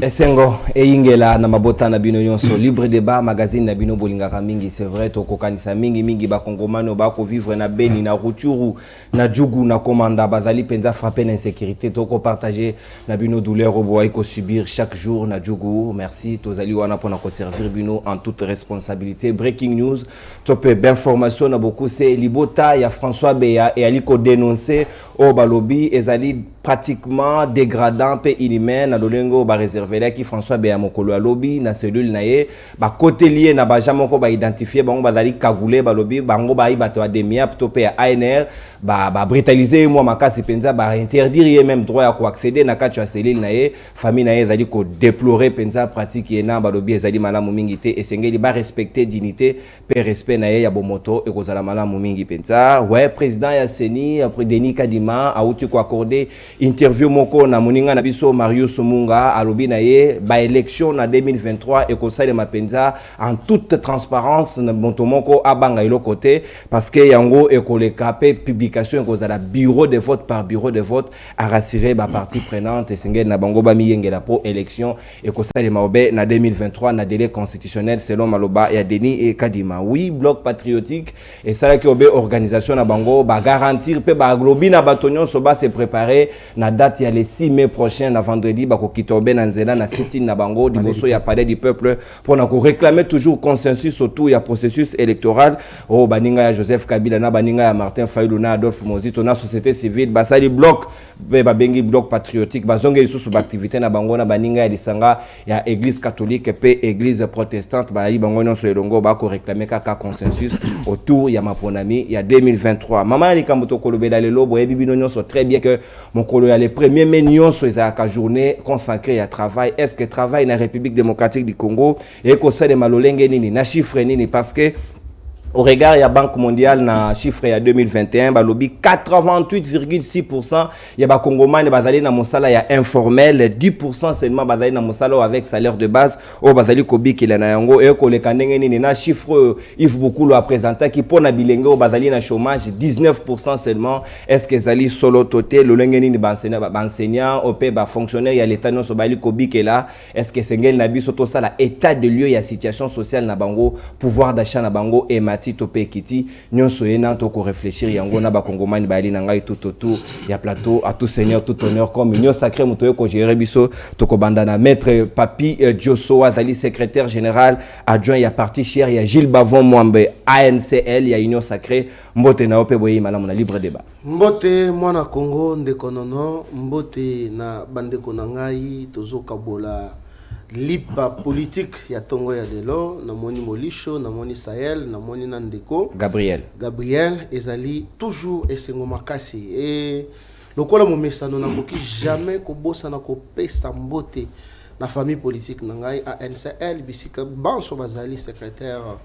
Esengo eyingela na mabota na bino nyonso libre débat magazine na bino bolingaka mingi c'est vrai to kokanisa mingi ba kongomano ba ko vivre na Beni na Rutshuru na Djugu na Komanda bazali penza frapper l'insécurité to ko partager na bino douleur au boy ko subir chaque jour na Djugu. Merci tozali wana pona ko servir bino en toute responsabilité. Breaking news topé d'information na beaucoup c'est libota ya François Beya et aliko dénoncer au balobi ezali pratiquement dégradant pe inhumain na dolengo ba réservé là qui François Beya mokolo lobby na cellule na ye ba côté lié na ba jamoko ba identifier bango bazali kagoulé ba lobby bango ba ibato ademia plutôt pe ANR ba brutaliser moi makasi penza ba interdire même droit à accéder na kati ya cellule na ye famille na ye zali ko déplorer penza pratique yena ba lobby ezali malamu mingi te esengeli ba respecter dignité pe respect na ye ya bomoto e kozala malamu mingi penza ouais président ya Seni après Denis Kadima a outi ko accorder interview moko na moninga na biso Mario Somunga alobi na ye ba élection na 2023 et ko sale mapenza en toute transparence na montomoko abanga ilo côté parce que yango e ko le capé publication ko za bureau de vote par bureau de vote a rassurer ba partie prenante et sengel na bango ba miyengela po élection et ko sale maobe na 2023 na délai constitutionnel selon Maloba et Denis et Kadima. Oui, bloc patriotique et ça qui obé organisation na bango ba garantir pe ba globi na batonyon so ba se préparer na date ya le 6 mai prochain na vendredi bako kitobe na nzela na sitine na bango diboso ya palais du peuple pour na ko réclamer toujours consensus autour ya processus électoral o baninga ya Joseph Kabila na baninga ya Martin Fayulu na Adolphe Mozito na société civile basali bloc ba bengi bloc patriotique bazonge lisusu ba activité na bango na baninga ya lisanga ya église catholique pe église protestante ba bango nyonso elongo ba ko réclamer kaka consensus autour ya maponami ya 2023 mama ni kamboto kolobela lelo boye bibino nyonso très bien que mon il y a les premiers millions sur la journée consacrée à travail. Est-ce que travail dans la République démocratique du Congo et que ça de malolenge nini na chiffre nini parce que au regard de la Banque mondiale, na chiffre ya 2021, ba lobby 88,6% ya ba Congomani bazali na mosala ya informel, 10% seulement bazali na mosala avec salaire de base au bazali kobi ki na yango et ko le kanenge ni na chiffre Yves Bokulu a présenté qui pona bilenge au bazali na chômage 19% seulement. Est-ce que zali solo toté le lenge ni ba enseignant au pe ba fonctionnaire ya l'état non so bali kobi ke là est-ce que sengel na biso to sala état de lieu ya situation sociale na bango pouvoir d'achat na bango et topé kiti nyonso yena to ko réfléchir yango na ba kongomani ba ali na ngai tout autour ya plateau à tout seigneur tout honneur comme union sacré muto ko gérer biso to ko bandana maître Papi Diosso azali secrétaire général adjoint ya parti cher ya Gilles Bavon Mwambe ANCL ya union sacré mbote na ope boyi malamu na libre débat mbote mwana Congo ndekonono mbote na bandeko na ngai tozoka bola lipa politique ya tongo ya lelo na moni Molisho na moni Sahel na moni Nandeko Gabriel ezali toujours esengo makasi et lokola mo mesano na koki jamais ko bossa na ko pesa mbote na famille politique na ngai ANCL bisika banso bazali secrétaire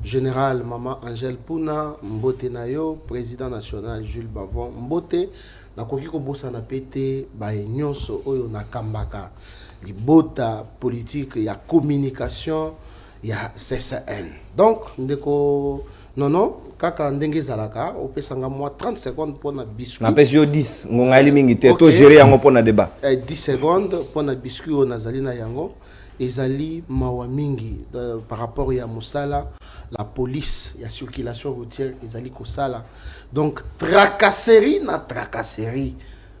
général Mama Angèle Puna mbote na yo président national Jules Bavon mbote na koki ko bossa na pété ba nyonso oyo na kambaka libota politique ya communication ya CCN donc ndeko non kaka ndenge zalaka opesanga moi 30 secondes pour na biscuit na pesio 10 ngongali mingi te to gérer yango pour na débat 10 secondes pour na biscuit o nazali na yango ezali mawa mingi par rapport ya musala la police ya circulation routière ezali ko sala donc tracasserie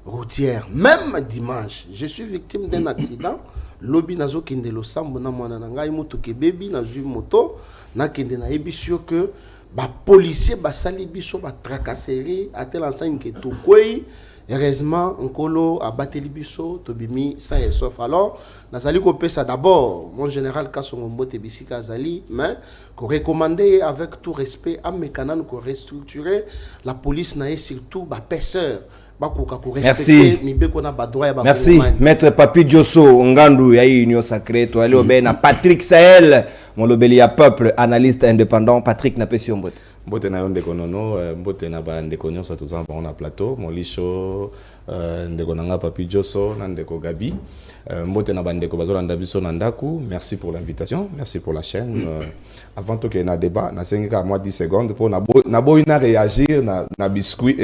routière. Même dimanche, je suis victime d'un accident. Lobi nazo kende lo sambo na mwana na ngai moto ke baby na zui moto na kende na ebisio que ba policier ba sali biso ba tracasserie à tel enseigne que to kwei heureusement nkolo a bateli biso to bimi ça et sauf alors nazali ko pesa d'abord mon général Kasongo Mbote bisika zali mais ko recommander avec tout respect à mécanan ko restructurer la police na et surtout ba pêcheur. Merci. Merci. Maître Papi Diosso, Ngandu, ya union sacrée, to ali obé na Patrick Sahel, mon lobelia peuple analyste indépendant Patrick Napesi Mbote. Mbote na yonde konono mbote na ba ndeko nyonso tozana bango na plateau molisho ndeko nanga papi Joso na ndeko Gabi mbote na bandeko bazolanda biso na ndaku. Merci pour l'invitation, merci pour la chaîne. Avant tout que na débat na sengeka moi 10 secondes pour na boina réagir na biscuit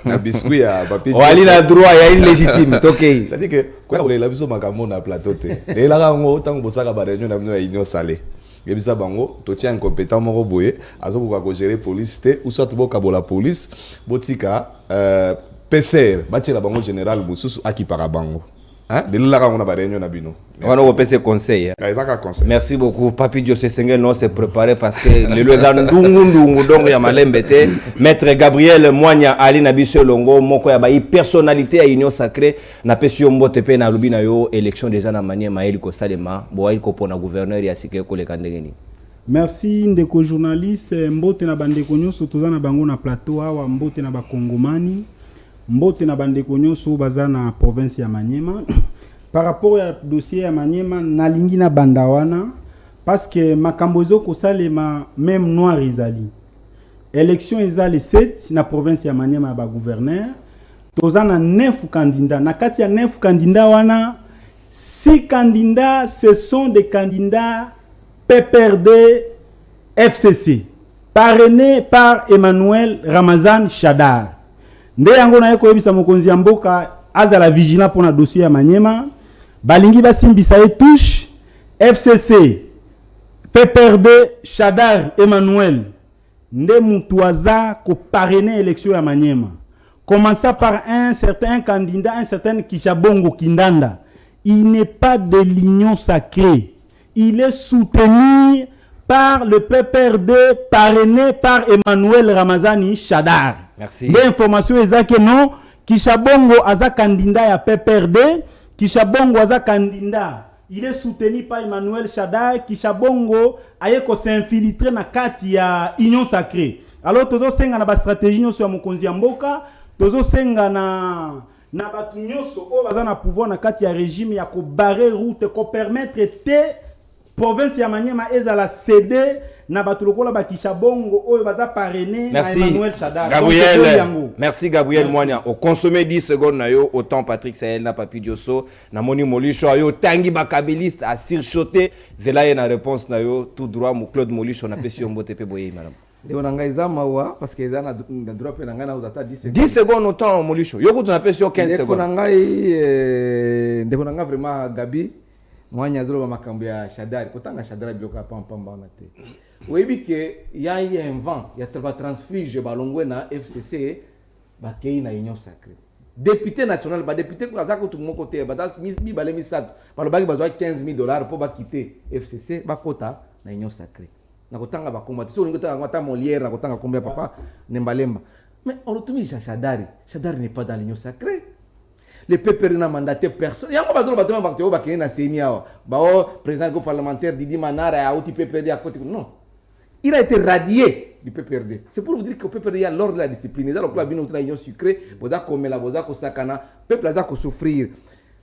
na biscuit à papi Joso. Ali na droit ya illégitime. OK. Ça dit que quoi la biso makambo na plateau te. Et là ngo tango bosaka ba réunion na bino ya union salée. Yebisa bango to tient incompétent moko boye azokoka ko gérer police te ou soit boka bola police botika PCR bachela bango général mususu akipara bango hein de la on a ba réunion na bino On va passer conseil. Conseil. Merci beaucoup. Papi Dieu Sengel non s'est préparé parce que le ndungu donc ya malembete maître Gabriel Mwanya Ali Nabiso Longo moko ya ba personnalité à union sacrée na pesi mbote pe na lubina yo élection déjà na manière maeli ko salema boa il ko pona gouverneur ya sike ko le kandengeni. Merci ndeko journaliste mbote na bandeko nyonso tozana bango na plateau awa mbote na ba kongomani mbote na bandeko nyonso baza na province ya Maniema. Par rapport à dossier à Maniema nalingi na bandawana parce que makambo ezoko salema même noir ezali élection ezali 7 na province ya Maniema ba gouverneur tozana 9 candidats na kati ya 9 candidats wana 6 candidats ce sont des candidats PPRD FCC parrainé par Emmanuel Ramazan Shadar. Nde yango na yeko yebisa mokonzi ya mboka azala vigilant pour na dossier ya Maniema balingi basimbisa ye touche FCC PPRD Shadar Emmanuel nde mutu aza ko parrainer élection ya Maniema. Commença par un certain candidat, un certain Kishabongo Kindanda. Il n'est pas de l'union sacrée. Il est soutenu par le PPRD parrainé par Emmanuel Ramazani Shadar. Merci. L'information est que non, Kishabongo aza candidat ya PPRD, Kishabongo aza candidat. Il est soutenu par Emmanuel Shadar, Kishabongo ayeko s'infiltrer na kati ya union sacrée. Alors tozo senga na ba stratégie nyonso ya mokonzi ya mboka, tozo senga na batu nyonso o baza na pouvoir na kati ya régime ya ko barrer route ko permettre te province ya Maniema ezala cédé na batu lokola ba Kishabongo oyo baza parrainé na Emmanuel Shadar. Gabriel, merci Gabriel Mwanya. Au consommer 10 secondes na yo autant Patrick Sahel na Papi Dioso na moni Molisho yo tangi bakabiliste a surchoté vela na réponse na yo tout droit mo Claude Molisho na pesi mbote pe boye madame. Ndeko nanga eza mawa parce que eza na droit pe nanga na uzata 10 secondes. 10 secondes autant Molisho. Yo ko tunapesi yo 15 secondes. Ndeko nanga vraiment Gabi Mwanya zolo ba makambo ya Shadar kotanga Shadar biloko ya pamba na te. Oyebi ke ya un vent ya transfuge balongwe na FCC ba kei na union sacrée. Député national ba député ko azako tout mon côté ba mi balemi sato ba lobaki bazwa $15,000 pour ba quitter FCC ba kota na union sacrée. Na kotanga ba komati so ngota ngota Molière na kotanga kombia papa Nembalemba. Mais on retrouve Shadari. Shadari n'est pas dans l'union sacrée. Le PPR n'a mandaté personne. Yango bazolo batema bakto ba kei na senia ba o président parlementaire Didi Manara a outil PPRD à côté. Non. Il a été radié du PPRD. C'est pour vous dire que le PPRD a l'ordre de la discipline. Ils ont le plan de l'union sucrée. Vous avez comme la vous avez sakana. Peuple a souffrir.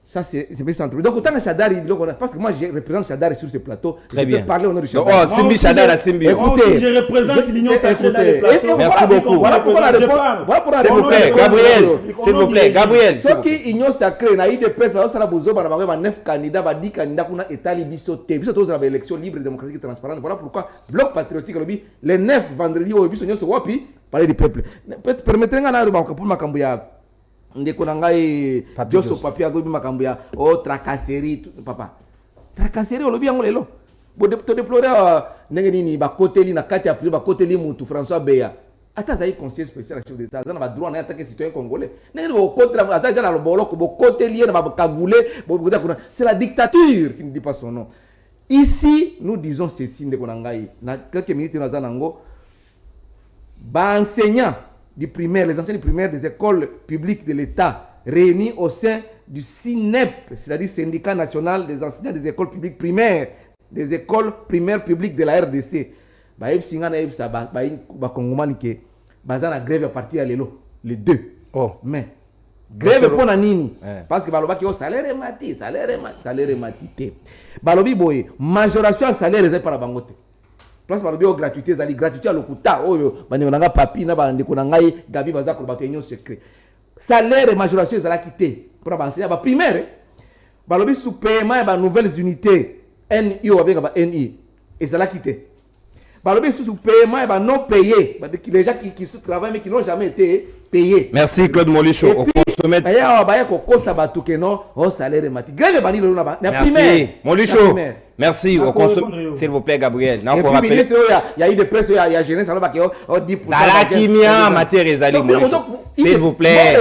Ça c'est bien central. Donc autant que Shadari, parce que moi je représente Shadari sur ce plateau. Très bien. Je peux parler au nom de Shadari. Oh, Simbi Shadari à Simbi. Écoutez, je représente l'union sacrée dans le plateau. Merci beaucoup. Voilà pourquoi la réponse. Voilà pourquoi la réponse. S'il vous plaît, Gabriel. S'il vous plaît, Gabriel. Ce qui union sacrée, na IDPS, ça sera besoin de 9 candidats, 10 candidats qu'on a étalé biso té. Biso tous la élection libre, démocratique et transparente. Voilà pourquoi bloc patriotique les 9 vendredi au biso nyonso wapi parler du peuple. Permettez-moi na pour makambo ya ndeko nangai Joso papi agobi makambo ya tracasserie papa. Tracasserie olobi yango lelo. Bo to déplorer ndenge nini ba koteli na kati ya privé ba koteli mutu François Beya. Ata zayi conseiller spécial chef d'état za na ba droit na attaquer citoyen congolais. Ndenge bo kotela ata za na lobolo ko bo koteli na ba kagule bo c'est la dictature qui ne dit pas son nom. Ici nous disons ceci ndeko nangai na quelques minutes na za nango ba enseignants du primaire, les enseignants du primaire des écoles publiques de l'État réunis au sein du CINEP, c'est-à-dire Syndicat national des enseignants des écoles publiques primaires, des écoles primaires publiques de la RDC. Ba singa na ebsa ba kongomani ke bazana grève à partir à le 2 mai. grève pour nini Eh. parce que balobaki o salaire mati te balobi boye majoration ya salaire ezali mpa na bango te place balobi o gratuité ezali gratuité ya lokuta oyo bandeko na ngai papi na bandeko na ngai gabi baza koloba to union secret salaire majoration ezalaki te mpona baenseignant baprimaire balobi sous paiement ya banouvelles unités ni oyo babengaka ba ni ezalaki te balobi sous paiement ya banon payé les gens qui travaillent mais qui n'ont jamais été payés. Merci Claude Molicho. Au consommé. Baya kokosa batu ke non au salaire mati. Grève bani le na primaire. Merci Molicho. Merci au consommé. S'il vous plaît Gabriel. Et puis ministre il y a eu des presse il y a jeunesse alors que 10%. Talakimia matière ezali Molicho. S'il vous plaît.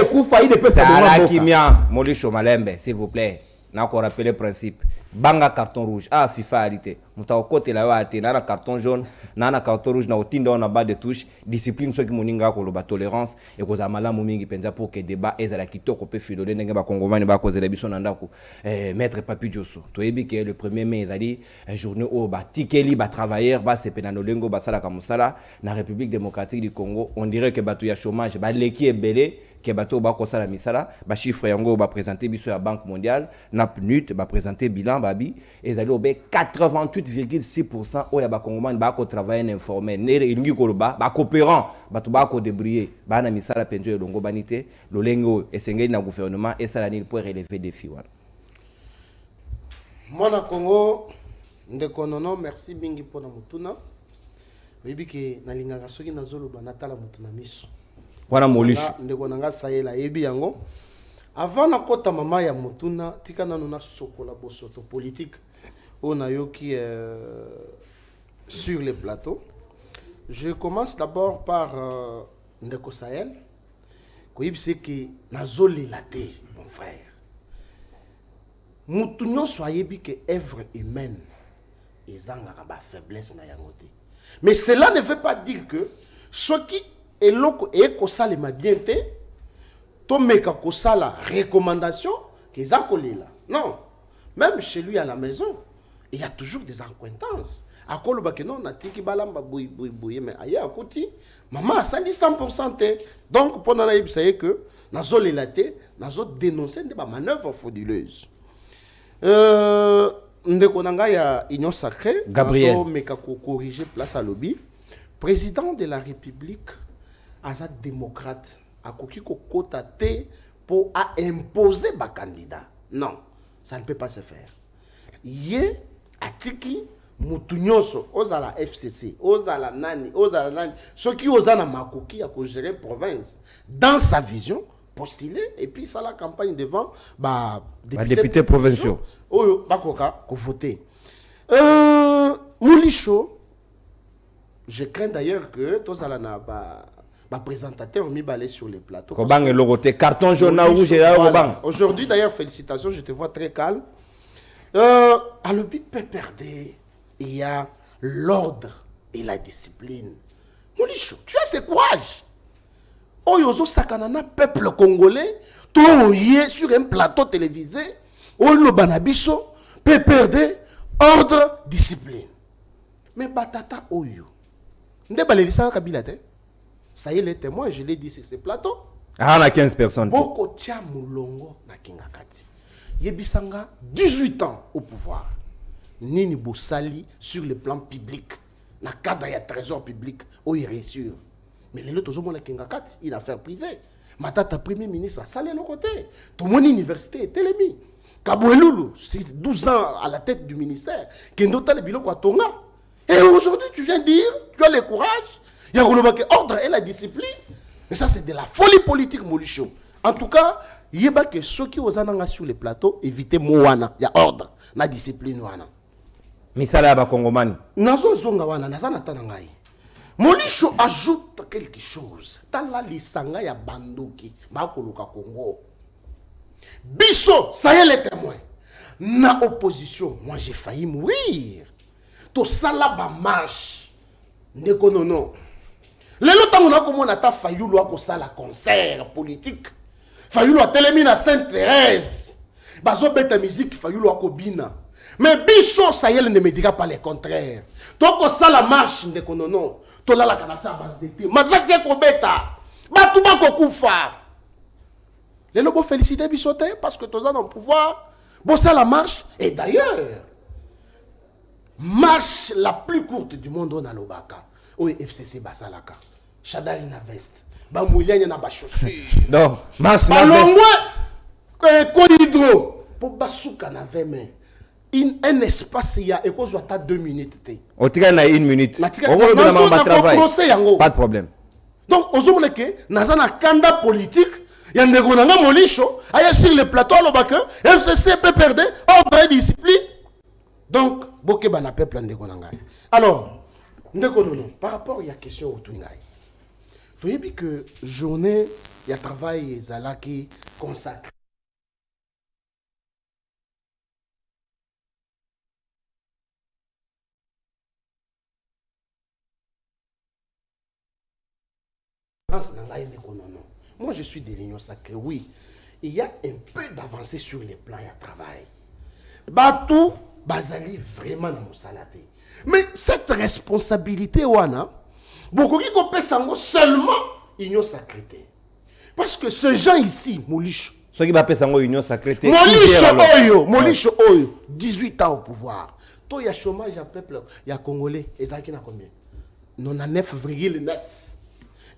Talakimia Molicho Malembe s'il vous plaît. Na ko rappeler principe. Banga carton rouge FIFA arité muta côté la wate na carton jaune na carton rouge na otinda on bas de touche discipline soki moninga ko loba tolérance et ko za malamu mingi penza pour que débat ezala kitoko pe fidole ndenge ba kongomani ba ko zela biso na ndako maître Papi Diosso to yebi que le 1er mai ezali journée au ba tikeli ba travailleurs ba sepena no lengo ba sala ka musala na République démocratique du Congo on dirait que batu ya chômage ba leki ebele que bateau ba kosala misala ba chiffre yango ba présenter biso ya Banque mondiale na PNUD ba présenter bilan babi ezali obe 88,6% oya ba kongomani ba ko travailler informel ne ilingi koloba ba coopérant bato ba ko débrouiller ba na misala penjo elongo banité lolengo esengeli na gouvernement esala ni pour relever défi wana mwana Congo ndeko nono merci mingi pona mutuna oyebi ke nalingaka soki nazoloba natala mutuna miso wana Molicho ndeko nanga sayela yebi yango avant na kota mama ya mutuna tika nanu na sokola bosoto politique on a yoki sur les plateaux. Je commence d'abord par ndeko Sahel koyebise ke nazolela te mon frère mutu nyonso ayebi ke œuvre humaine ezangaka ba faiblesse na yango te mais cela ne veut pas dire que soki eloko ekosalema bien te tomeka kosala recommandation keza kolela non même chez lui à la maison il y a toujours des acquaintances akoloba ke non natiki balamba boy mais aya akoti maman asali 100% te donc pendant la yebisa ye que nazolela te nazo dénoncer des manœuvres frauduleuses ndeko nanga ya union sacrée Gabriel nazo meka ko corriger place à lobby président de la République asa démocrate akoki ko kota te pour imposer ba candidat non ça ne peut pas se faire ye atiki mutu nyonso ozala FCC ozala nani soki ozana makoki ya ko gérer province dans sa vision postuler et puis ça la campagne devant ba députés provinciaux oyo bakoka ko voter Molicho je crains d'ailleurs que tozala na ba présentateur mi balé sur les plateaux. Kobang et logoté carton jaune rouge et là aujourd'hui d'ailleurs félicitations, je te vois très calme. À l'obit PPRD, il y a l'ordre et la discipline. Molicho, tu as ce courage. Oyozo sakanana peuple congolais, toye sur un plateau télévisé, Oyo banabiso, PPRD, ordre, discipline. Mais batata Oyo. Nde balelisa Kabila te. Ça y est, les témoins, je l'ai dit sur ce plateau. Ah, on a 15 personnes. Boko tia mulongo na kingakati. Yebisanga 18 ans au pouvoir. Nini Bosali sur le plan public. Na cadre ya trésor public. Oh, il réussir. Mais les autres ont la kingakati. Une affaire privée. Matata premier ministre a salé le côté. Tout mon université est télémi. Kaboueloulou, c'est 12 ans à la tête du ministère. Kendo tale biloko Tonga. Et aujourd'hui, tu viens dire, tu as le courage. Il y a l'ordre et la discipline. Mais ça, c'est de la folie politique, Molicho. En tout cas, il y a que ceux qui sont sur les plateaux, évitez Moana. Il y a ordre, la discipline. Misala ba Kongomani. Nazo zonga wana, nazana tanangai. Molicho ajoute quelque chose. Tala lisanga ya bandoki, bakoluka Congo. Bisso, ça y est les témoins. Na opposition, moi j'ai failli mourir. To salaba marche. Ndeko nono. Lelo tango na komona ta Fayulu akosala concert politique. Fayulu atelemi na Sainte-Thérèse. Bazo beta musique Fayulu akobina. Mais biso Sahel ne me dira pas le contraire. Toko sala marche ndeko nono. To lala kana sa banzete. Masaki ko beta. Batu bako kufa. Les lobos féliciter Bissoté parce que tous dans le pouvoir. Bon, ça la marche. Et d'ailleurs, marche la plus courte du monde on a l'Obaka. Oui, FCC Basalaka. Chadari na veste. Bamouliane na ba chaussure. Donc, marche na veste. Hydro. Pour Basuka na 20 mains. Un espace, il y a 2 minutes. On tire na 1 minute. Pas de problème. Donc, on se dit que dans un candidat politique, il y a des gens qui ont sur le plateau, le FCC peut perdre, ordre et discipline. Donc, beaucoup de peuple de alors, par rapport à la question au Twingaï, vous avez vu que journée, il y a travail qui consacré. Moi, je suis de l'Union sacrée, oui. Il y a un peu d'avancée sur les plans de travail. Batou, Bazali, vraiment dans mon salaté. Mais cette responsabilité, Wana, beaucoup qui comptent seulement l'Union sacrée. Parce que ce gens ici, Moulicho, ceux qui m'appellent l'Union sacrée, Moulicho Oyo, 18 ans au pouvoir. Toi, il y a chômage à peuple, il y a Congolais, et ça qui n'a combien? 99,9.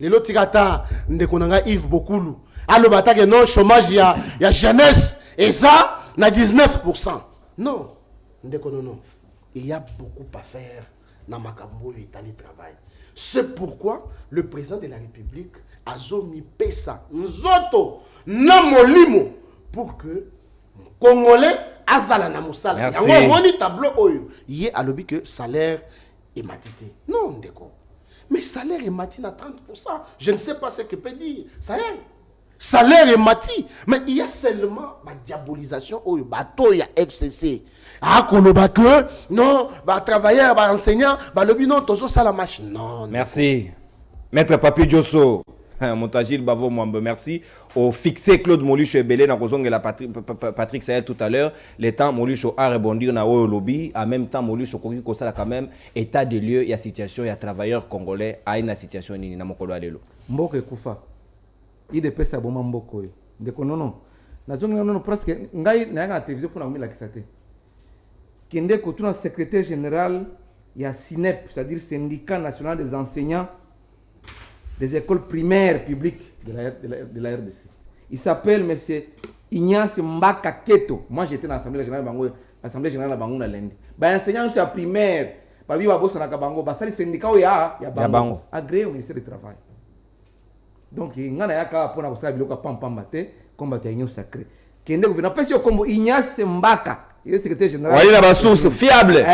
Les lots tigata ndekonanga Yves Bokulu. Alors batake non chômage il y a jeunesse et ça na 19%. Non, non. Il y a beaucoup à faire dans Makambo et dans le travail. C'est pourquoi le président de la République a zomi pesa nzoto na molimo pour que Congolais azala na musala. Yango moni tableau oyo. Yé alobi que salaire est matité. Non ndeko. Mais salaire est mati à 30%. Je ne sais pas ce que peut dire. Salaire est mati. Mais il y a seulement la diabolisation au bateau, il y a FCC. Ah, que non, travailleur, enseignant, le non, tout ça la machine. Non. Merci. Maître Papi Diosso. Montagil Bavo Mwambe, merci. Au fixé Claude Molucho Ebele, na kozonge la Patrick Sayel tout à l'heure. Le temps Molucho a rebondi na Oyo Lobby. En même temps, Molucho Koki Kosala quand même état de lieu, il y a situation, il y a travailleurs congolais, il y a une situation ni na mokolo alelo. Mboko ekufa. Il de pesa boma mboko yo. Ndeko non. Na zonge non presque ngai na nga télévision pour na mila kisate. Kende ko tuna secrétaire général il y a SINEP, c'est-à-dire syndicat national des enseignants des écoles primaires publiques de la RDC. Il s'appelle M. Ignace Mbaka Keto. Moi, j'étais dans l'Assemblée générale de Bango na lundi. Bah, enseignant sur la primaire, bah, oui, bah, na Bango, bah, ça les syndicats, il y a Bango. Agréé au ministère du Travail. Donc, il y a un cas pour la biloko pam maté, combattre l'union sacrée. Qui est gouverneur, parce que comme Ignace Mbaka, il est secrétaire général. Oui, il a une source fiable.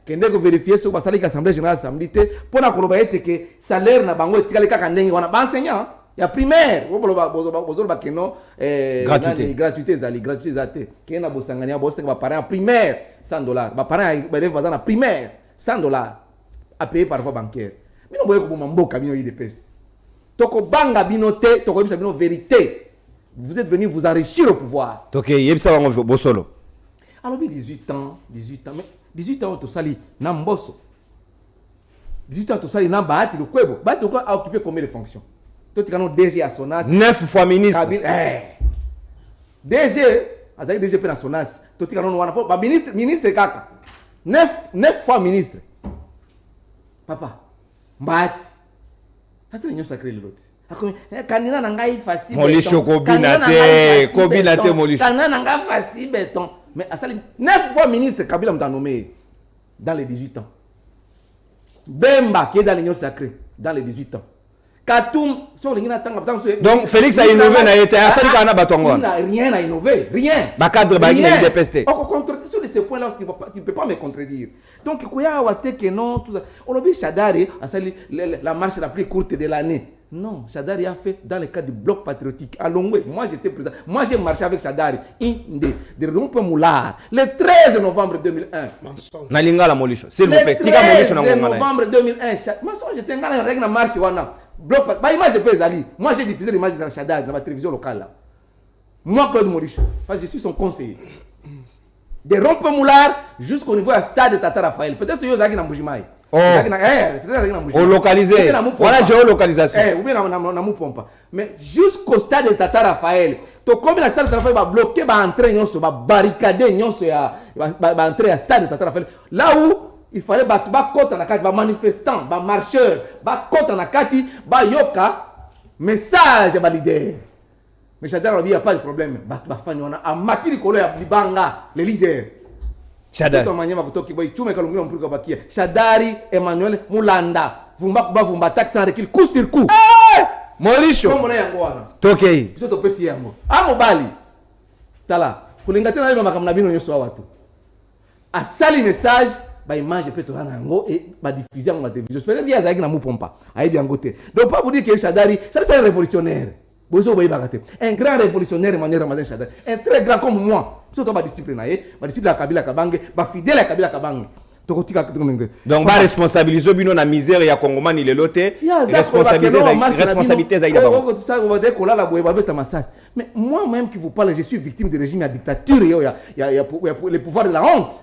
Kende ko vérifier sur basali l'Assemblée générale assemblée pour na koloba ete que salaire na bango etikali kaka ndenge wana ba enseignant ya primaire bozo ba keno gratuité zate kena bosangania bosenga ba parents primaire $100 ba parents ba élèves bazana primaire $100 à payer par voie bancaire bino boye ko mboka bino IDPS toko banga bino te toko bisa bino vérité vous êtes venus vous enrichir au pouvoir OK yebisa bango bosolo alors 18 ans mais 18 ans, tu sali na mboso. 18 ans, tu sali na bahati le kwebo. Bahati le kwebo a occupé combien de fonctions? Toi, tu as DG à Sonas. 9 fois ministre. DG, avec DG à Sonas. Toi, tu as ministre kaka. 9 fois ministre. Papa, bahati. Ça, c'est l'union sacrée de l'autre. Kanina nangai facile. Molicho kobinate Molicho. Kanina nangai facile béton. Mais à 9 fois ministre, Kabila m'a nommé dans les 18 ans. Bemba qui est dans l'union sacrée dans les 18 ans. Katoum, sur l'union donc Félix a innové, il n'a rien à innover, rien. Sur ces points-là, tu ne peux pas me contredire. Donc, il y a on a vu Chadari, la marche la plus courte de l'année. Non, Chadari a fait dans le cadre du bloc patriotique à Longwe. Moi, j'étais président. Moi, j'ai marché avec Chadari. De Rompe Moulard. Le 13 novembre 2001. Nalingala Molicho. S'il vous plaît. Le 13 novembre 2001. Mensonge, j'étais en train de marcher. Bah, image de Pézali. Moi, j'ai diffusé l'image de Chadari dans la télévision locale. Là. Moi, Claude Molicho. Parce que je suis son conseiller. De Rompe Moulard jusqu'au niveau du stade de Tata Raphaël. Peut-être que vous avez Mboujimaï. Oh, localisé. Voilà, géolocalisation. Mais jusqu'au stade de Tata Raphaël, to combien la stade Tata va bloquer ba entrée nyonso ba barricader nyonso ya ba entrée à stade Tata Raphaël là où il fallait ba kota na kati ba manifestant ba marcheur ba kota na kati ba yoka message ba leader mais Chadar il y a pas de problème ba fanya on a mati likolo ya libanga les leaders Chadari to manyama kutoki boy tume kalungula mpurika bakia Chadari Emmanuel Mulanda vumba taxi en recul coup sur coup Molisho comme on yango wana tokei biso to pesi yango amobali tala kulinga tena lelo makamna bino nyoso watu asali message ba image peut tourner yango et ba diffuser en télévision peut-être il y a zaki na mupompa aidi yango te donc pas vous dire que Chadari c'est un révolutionnaire bozo boy bagate un grand révolutionnaire manière Ramadan Chadari un très grand comme moi biso to ba discipline ba discipline ya Kabila Kabange ba fidèle ya Kabila Kabange tokotika donc ba responsabiliser bino na misère ya Kongomani le loté responsabilité zaidi d'abord ça on va dire qu'on a la boye ba beta massage mais moi même qui vous parle je suis victime de régime à dictature il y a les pouvoirs de la honte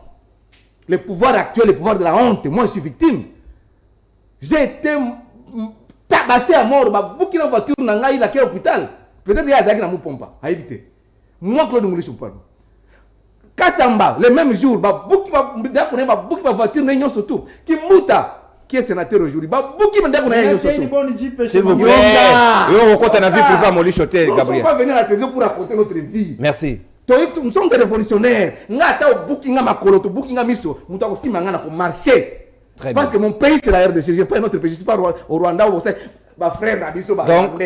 les pouvoirs actuels les pouvoirs de la honte moi je suis victime j'ai été tabassé à mort ba bouki na voiture na ngai la hôpital peut-être il y a zaki na mupompa a éviter moi Claude Mulisho parle Kassamba, le même jour, ba voiture n'ayant surtout. Qui muta, qui est sénateur aujourd'hui, ba bouki n'ayant surtout. S'il vous plaît, on compte na vie privée Molisho Gabriel. Nous ne sommes pas venus à la télévision pour raconter notre vie. Merci. Nous sommes des révolutionnaires. Ngata au bouki nga makolo, to bouki nga miso, muta aussi mangana ko marcher. Parce que mon pays c'est la RDC, je pas notre pays, je suis pas au Rwanda ou ba frère na biso ba. Donc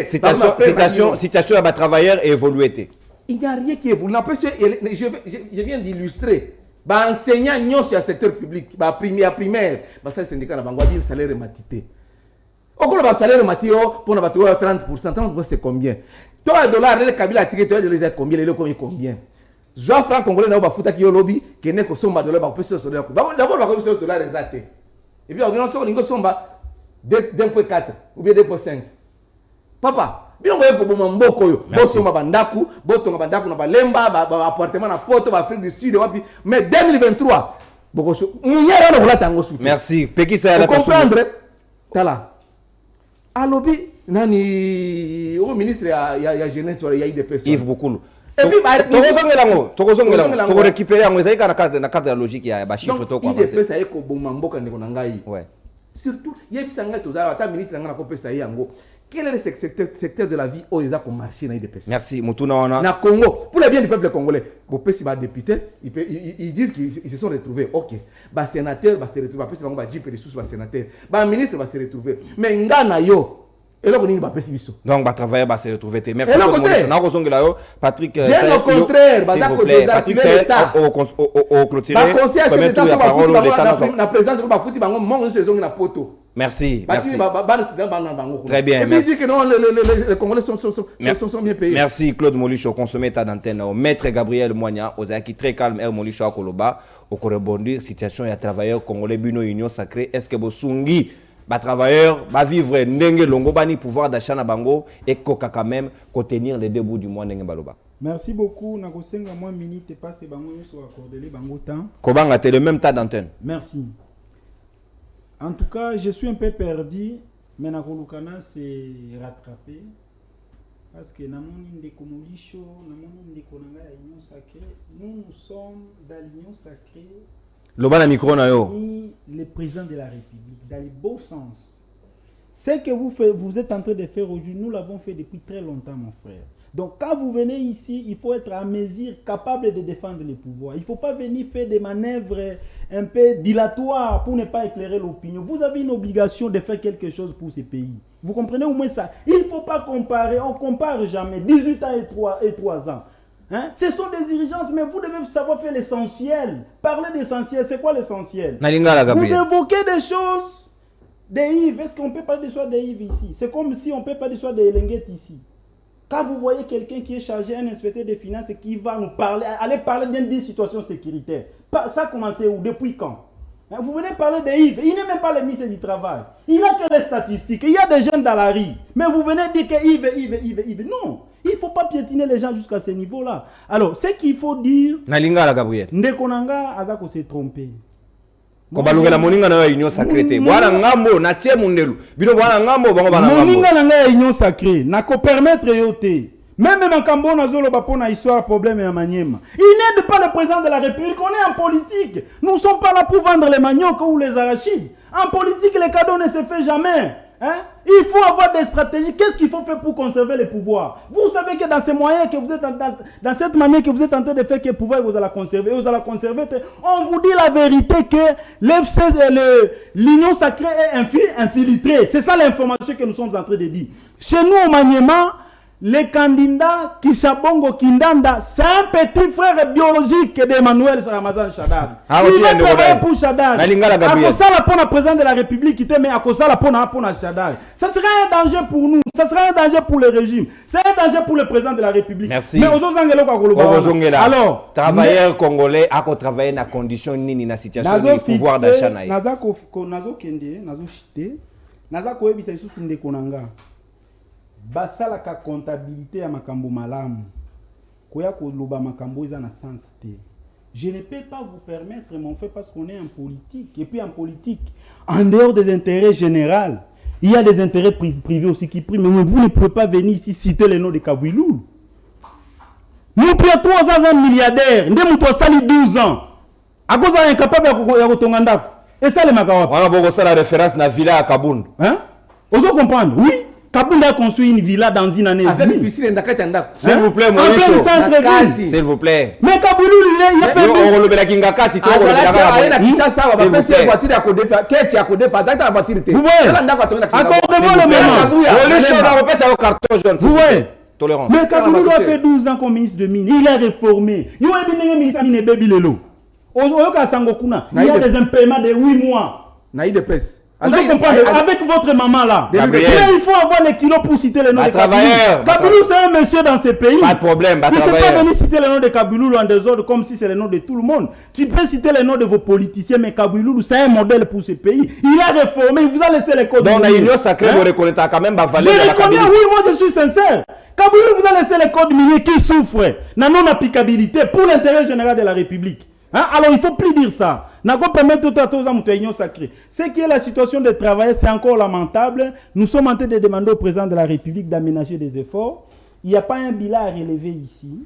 situation à ba travailleur évolué. Il n'y a rien qui évolue. Je viens d'illustrer. Bah, enseignant sur le secteur public, bah, primaire, bah, ça, syndicat, bah, on va dire salaire matité. Au cours de salaire matité, pour nous 30%, 30% c'est combien? Toi, $, les Kabila ticket, toi, les combien, les combien? Jean franc congolais, n'a pas foutu qui au lobby, qui n'est que $, bah, peut se solder. D'abord, on va $, exacté. Et puis, on a un somba 2.4 ou bien 2.5. Papa, bien on va pour mboko yo bosoma bandaku botonga bandaku na balemba ba appartement na poto ba Afrique du Sud wapi mais 2023 boko munyera no volata ngo suti merci peki ça la comprendre tala alobi nani au ministre ya jeunesse ya IDPS Yves Bokulu et puis ba to récupérer ngo ezai kana na cadre de logique ya ba chiffre to quoi IDPS ya ko bomba mboka ndeko na ngai ouais surtout yebisa ngai tozala ata ministre ngana ko pesa yango. Quel est le secteur de la vie où ils ont marché dans l'IDPS? Merci, Moutouna Wana. Na Congo, pour le bien du peuple congolais, si les députés, ils disent qu'ils se sont retrouvés. Ok, les sénateurs vont se retrouver. Après, ils vont dire que les sénateurs, les ministres vont se retrouver. Mais Ngana yo, et là, on va pas si biso. Donc, va travailler, va se retrouver. Merci. Patrick. Bien au contraire, Patrick, au clôturé. La présence de la foot, la poto. Merci. Très bien. Merci. Que non, les Congolais sont bien payés. Merci Claude Molisho, consommé ta d'antenne. Maître Gabriel Moigna, Ozaki très calme, R Molisho à Koloba, au rebondir, situation et travailleurs congolais, Buno Union Sacrée, est-ce que Bosungi, travailleurs, vivre Ndenge Longo, Bani, pouvoir d'achat na bango, et Koka quand même, contenir les deux bouts du mois Ndenge Baloba. Merci beaucoup. Nakosenga moi minute passe bango sur accorder les bango temps. Kobanga, t'es le même tas d'antenne. Merci. En tout cas, je suis un peu perdu, mais Nakolukana s'est rattrapé. Parce que Namoni Ndeko Molisho, Namoni Ndeko Nanga l'Union Sacrée, nous sommes dans l'Union Sacrée. Lobana micro na yo. Le président de la République, dans le beau sens. Ce que vous êtes en train de faire aujourd'hui, nous l'avons fait depuis très longtemps, mon frère. Donc, quand vous venez ici, il faut être à mesure, capable de défendre les pouvoirs. Il ne faut pas venir faire des manœuvres un peu dilatoires pour ne pas éclairer l'opinion. Vous avez une obligation de faire quelque chose pour ce pays. Vous comprenez au moins ça? Il ne faut pas comparer, on ne compare jamais. 18 ans et 3 ans. Hein? Ce sont des dirigences, mais vous devez savoir faire l'essentiel. Parler d'essentiel, c'est quoi l'essentiel? Vous évoquez des choses de Yves. Est-ce qu'on peut parler de soi de Yves ici? C'est comme si on peut parler de soi de Elenguet ici. Quand vous voyez quelqu'un qui est chargé, un inspecteur des finances, et qui va nous parler, aller parler d'une situation sécuritaire, ça a commencé où? Depuis quand? Vous venez parler de Yves, il n'est même pas le ministre du Travail. Il n'a que les statistiques, il y a des jeunes dans la rue. Mais vous venez dire que Yves. Non, il ne faut pas piétiner les gens jusqu'à ce niveau-là. Alors, ce qu'il faut dire, Ndeko Nanga Azako s'est trompé. Kobalungela moninga na union sacrée. Bwana ngambo na tie mundelu. Bino bwana ngambo bango bana ngambo. Moninga na union sacrée, na ko permettre yote. Même Makambo Nazolo Bapona histoire problème et Maniema. Il n'aide pas le président de la République. On est en politique. Nous ne sommes pas là pour vendre les maniocs ou les arachides. En politique, les cadeaux ne se font jamais. Hein? Il faut avoir des stratégies. Qu'est-ce qu'il faut faire pour conserver le pouvoir? Vous savez que dans ces moyens que vous êtes dans cette manière que vous êtes en train de faire que le pouvoir vous allez conserver. Vous allez conserver. On vous dit la vérité que l'union sacrée est infiltrée. C'est ça l'information que nous sommes en train de dire. Chez nous au Maniema, le candidat Kishabongo Kindanda, c'est un petit frère biologique d'Emmanuel Ramazan Shadari. Il va travailler pour Shadari. À ça la pour le président de la République qui mais à ça la pour Shadari. Ça serait un danger pour nous, ça serait un danger pour le régime, c'est un danger pour le président de la République. Merci. Mais aux alors, travailleurs congolais à travailler dans condition ni na situation ni pouvoir d'achat na. Nazo kende, nazo chité, nazo koebisa isusu ndeko nanga. Basala ka comptabilité ya makambo malamu koya koloba makambo eza na sens te. Je ne peux pas vous permettre mon frère parce qu'on est en politique et puis en politique en dehors des intérêts généraux il y a des intérêts privés aussi qui priment, mais vous ne pouvez pas venir ici citer le nom de Kabouilou. Nous payons 300 milliardaires, nous avons sali 12 ans à cause d'un incapable ya kotonganda et ça les makawa on a beaucoup ça la référence na villa à Kaboun, hein? Vous comprenez? Oui. Kaboul a construit une villa dans une année. Avec une piscine d'Akatanda. S'il vous plaît, mon s'il vous plaît. Mais Kaboul, il a fait. On le met la Kingakati. On le met la Kishasa. On va faire une voiture à côté. Qu'est-ce à côté? Pas la voiture. Vous voyez? Accordez-moi le moment. On va faire un carton jaune. Vous voyez? Tolérance. Mais Kaboul a fait 12 ans comme ministre de mine. Il a réformé. Il a bien ministre de mine Baby Lelo. Il y a des impaiements de 8 mois. Naïd de pèse. Vous comprenez, avec votre maman là, il faut avoir les kilos pour citer le nom de Kaboulou. Kaboulou c'est un monsieur dans ce pays. Pas de problème, tu ne peux pas venir citer le nom de Kaboulou en désordre comme si c'est le nom de tout le monde. Tu peux citer le nom de vos politiciens, mais Kaboulou c'est un modèle pour ce pays. Il a réformé, il vous a laissé les codes. Donc la union sacrée vous reconnaîtra quand même. Je reconnais, oui, moi je suis sincère. Kaboulou vous a laissé les codes miniers qui souffrent, la non-applicabilité pour l'intérêt général de la République. Hein? Alors il ne faut plus dire ça. N'a pas permettre tout à tous à union sacrée. Ce qui est la situation des travailleurs, c'est encore lamentable. Nous sommes en train de demander au président de la République d'aménager des efforts. Il n'y a pas un bilan à relever ici.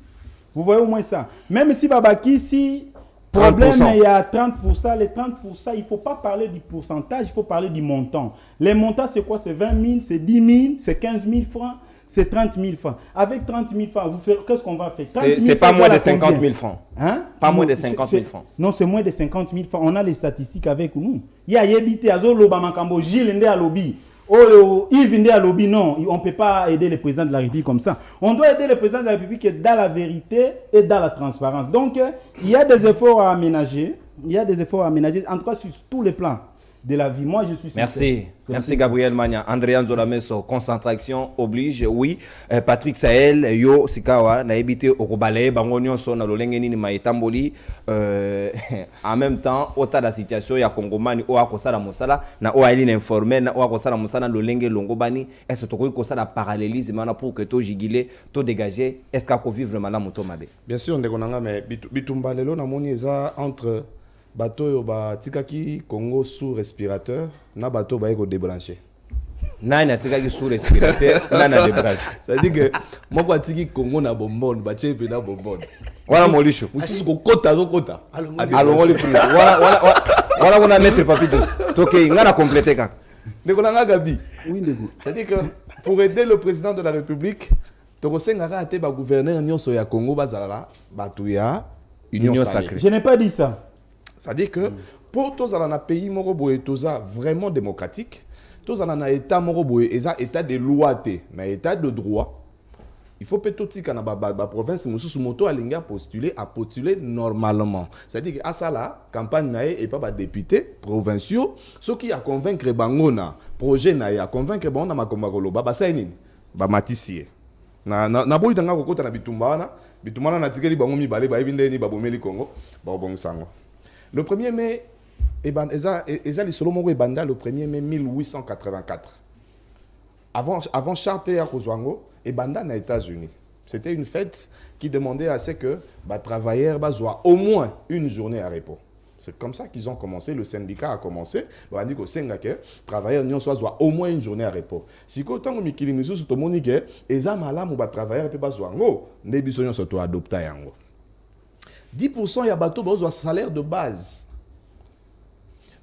Vous voyez au moins ça. Même si Babaki, si problème, il y a 30%, les 30%, il ne faut pas parler du pourcentage, il faut parler du montant. Les montants, c'est quoi? C'est 20 000, c'est 10 000, c'est 15 000 francs. C'est 30 000 francs. Avec 30 000 francs, qu'est-ce qu'on va faire? C'est pas moins de 50 000 francs. Hein? Pas moins de 50 000 francs. Non, c'est moins de 50 000 francs. On a les statistiques avec nous. Il y a Yébité, Azolo Bamakambo, Gilles Ndé à lobby. Oh, Yves Ndé à lobby. Non, on ne peut pas aider le président de la République comme ça. On doit aider le président de la République dans la vérité et dans la transparence. Donc, il y a des efforts à aménager. Il y a des efforts à aménager, en tout cas sur tous les plans de la vie. Moi, je suis sincère. Merci Gabriel Magna. Andréan Zolameso, concentration oblige. Oui, Patrick Sahel, yo sikawa na ebité okobale bango nyonso na lolenge nini maitamboli en même temps ota la situation ya Kongomani o akosala mosala na o ali informel na o akosala mosala lolenge longobani est-ce to ko sala parallélisme na pour que to jigile to dégager est-ce qu'à vivre malamu to mabe. Bien sûr ndeko nanga mais bitumba lelo na moni eza entre bateau yo ba tikaki Congo sous respirateur na bateau ba eko débrancher. Nani atikaki sous respirateur nani débrancher. Ça dit que moko atiki Congo na bonbonne ba chepe na bonbonne. Voilà molisho. Mususu ko kota zo kota. Alongoli plus. Voilà on a mettre papito. Toke ngana compléter kaka. Ndeko nanga Gabi. Oui ndeko. Ça dit que pour aider le président de la République tokosengaka ate ba gouverneur nyonso ya Congo bazala batu ya union sacrée. Je n'ai pas dit ça. C'est-à-dire que pour tous les pays moroboé, tous vraiment démocratique, tous les État moroboé, état de loi, mais état de droit. Il faut peut-être que la province Moussou Moto a postuler normalement. C'est-à-dire que à ça la campagne et pas député provinciaux, ceux qui a convaincre bangona projet na convaincre bangona makomakolo baba saini ba matissier. Na boyi tanga kokota na bitumbana na tikeli bango mibale ba ebindeni ba bomeli Congo ba bongisango. Le 1er mai, le 1er mai 1884. Avant Charter à Kozwango, Ebanda aux États-Unis. C'était une fête qui demandait à ce que les travailleurs soient au moins une journée à repos. C'est comme ça qu'ils ont commencé, le syndicat a commencé. On a dit que les travailleurs soit au moins une journée à repos. Si vous avez dit que tout le monde dit que les travailleurs ne peuvent pas adopter. 10% il y a un salaire de base.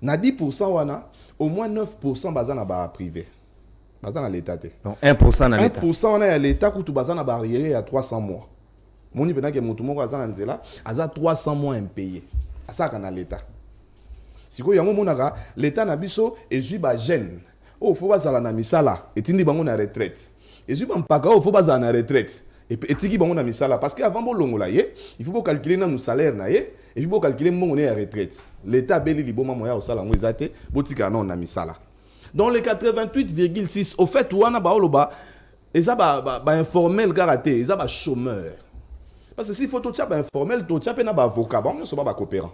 Na 10% au moins 9% baza na ba privé. Baza na l'état. Donc 1% na l'état. 1% on a l'état qui tout baza na barrière à 300 mois. Moni pendant que mutu moko aza na nzela, aza 300 mois impayé. Asa kana l'état. Siko yango monaka l'état na biso ezui ba jeune. Oh faut bazala na misala etindi bango na retraite. Ezui ba mpaka oh faut bazala na retraite. Et etiki bango na misala parce que avant bolongola ye, il faut calculer na nous salaire na ye et puis calculer mongo na retraite. L'état beli liboma moya osala ngo ezate botika non na misala. Dans les 88,6 au fait wana ba oloba eza ba informel karaté, eza ba chômeur. Parce que si faut to tchapa informel, to tchapa na ba avocat, ba on so ba coopérant.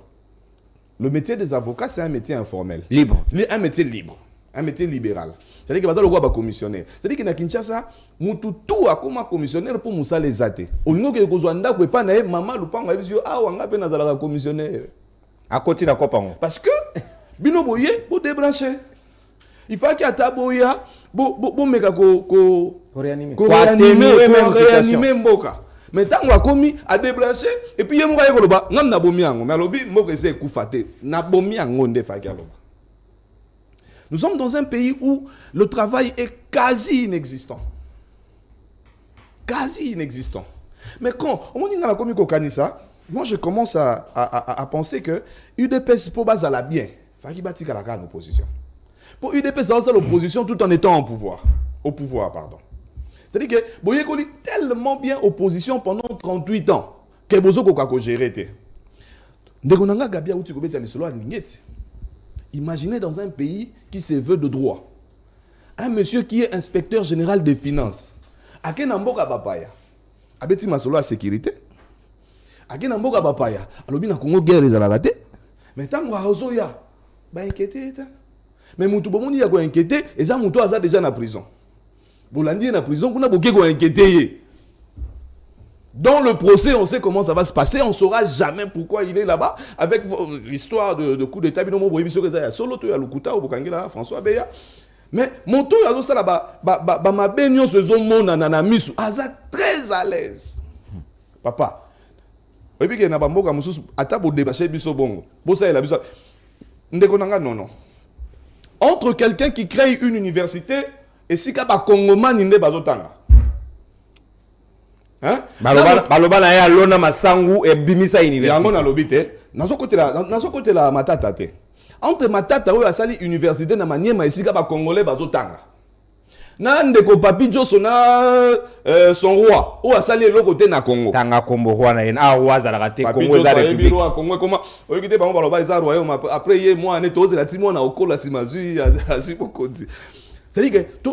Le métier des avocats c'est un métier informel. Libre. C'est un métier libre. Un métier libéral. C'est-à-dire que baza le roi commissionnaire. C'est-à-dire que na Kinshasa, mutu tout a comme commissionnaire pour musa les athées. On nous que kozwa ndako epa na maman lupango ebisio ah wanga pe nazala commissionnaire. À côté na kopango. Parce que bino boye bo débrancher. Il faut qu'il y ait boya bo meka ko réanimer mboka. Mais tant qu'on a commis à débrancher et puis yemo ka yekoloba ngam na bomi yango mais alobi mboka ese kufate na bomi yango nde fa ki aloba. Nous sommes dans un pays où le travail est quasi inexistant. Quasi inexistant. Mais quand on dit dans la commune Kokanisa, moi je commence à penser que UDPS pour base à la bien. Il faut qu'il bâtit la l'opposition. Pour UDPS, c'est l'opposition tout en étant au pouvoir. Au pouvoir, pardon. C'est-à-dire que Boyekoli tellement bien opposition pendant 38 ans que Bozo Kokako géré. Ndegonanga Gabia Outi Kobeta Lisolo à Ningeti. Imaginez dans un pays qui se veut de droit. Un monsieur qui est inspecteur général des finances. A Kenamboka Bapaya. Abeti Masolo à sécurité. A Kenamboka Bapaya. Alobi na Congo guerre les alagate. Mais tant que Azoya, ba inquiété. Mais Moutou Bomondi a quoi inquiété. Et ça Moutou a déjà na prison. Bolandi est na prison. Kuna Boké quoi inquiété. Dans le procès, on sait comment ça va se passer. On ne saura jamais pourquoi il est là-bas. Avec l'histoire de coup d'état, François Beya. Mais mon tour, il y a ça là-bas. Ma bénion se zone na misu. Aza très à l'aise. Papa. Et puis, il y a un bamboka moussous. Ata pour débacher biso bongo. Bossa la biso. Ndekonanga non. Entre quelqu'un qui crée une université et si kaba Congoman ninde bazotanga. Hein? Baloba na ya lona masangu e bimisa université. Yango na lobité. Nazo côté la matata te. Entre matata oyo asali université na maniema esika ba congolais bazotanga. Na ndeko papi Joso na son roi o asali eloko te na Congo. Tanga kombo roi na yena roi za la te Congo za république. Roi Congo comment oyokite bango baloba za royaume après ye moi ne toze la timo na okola simazui azu bokonzi. C'est-à-dire que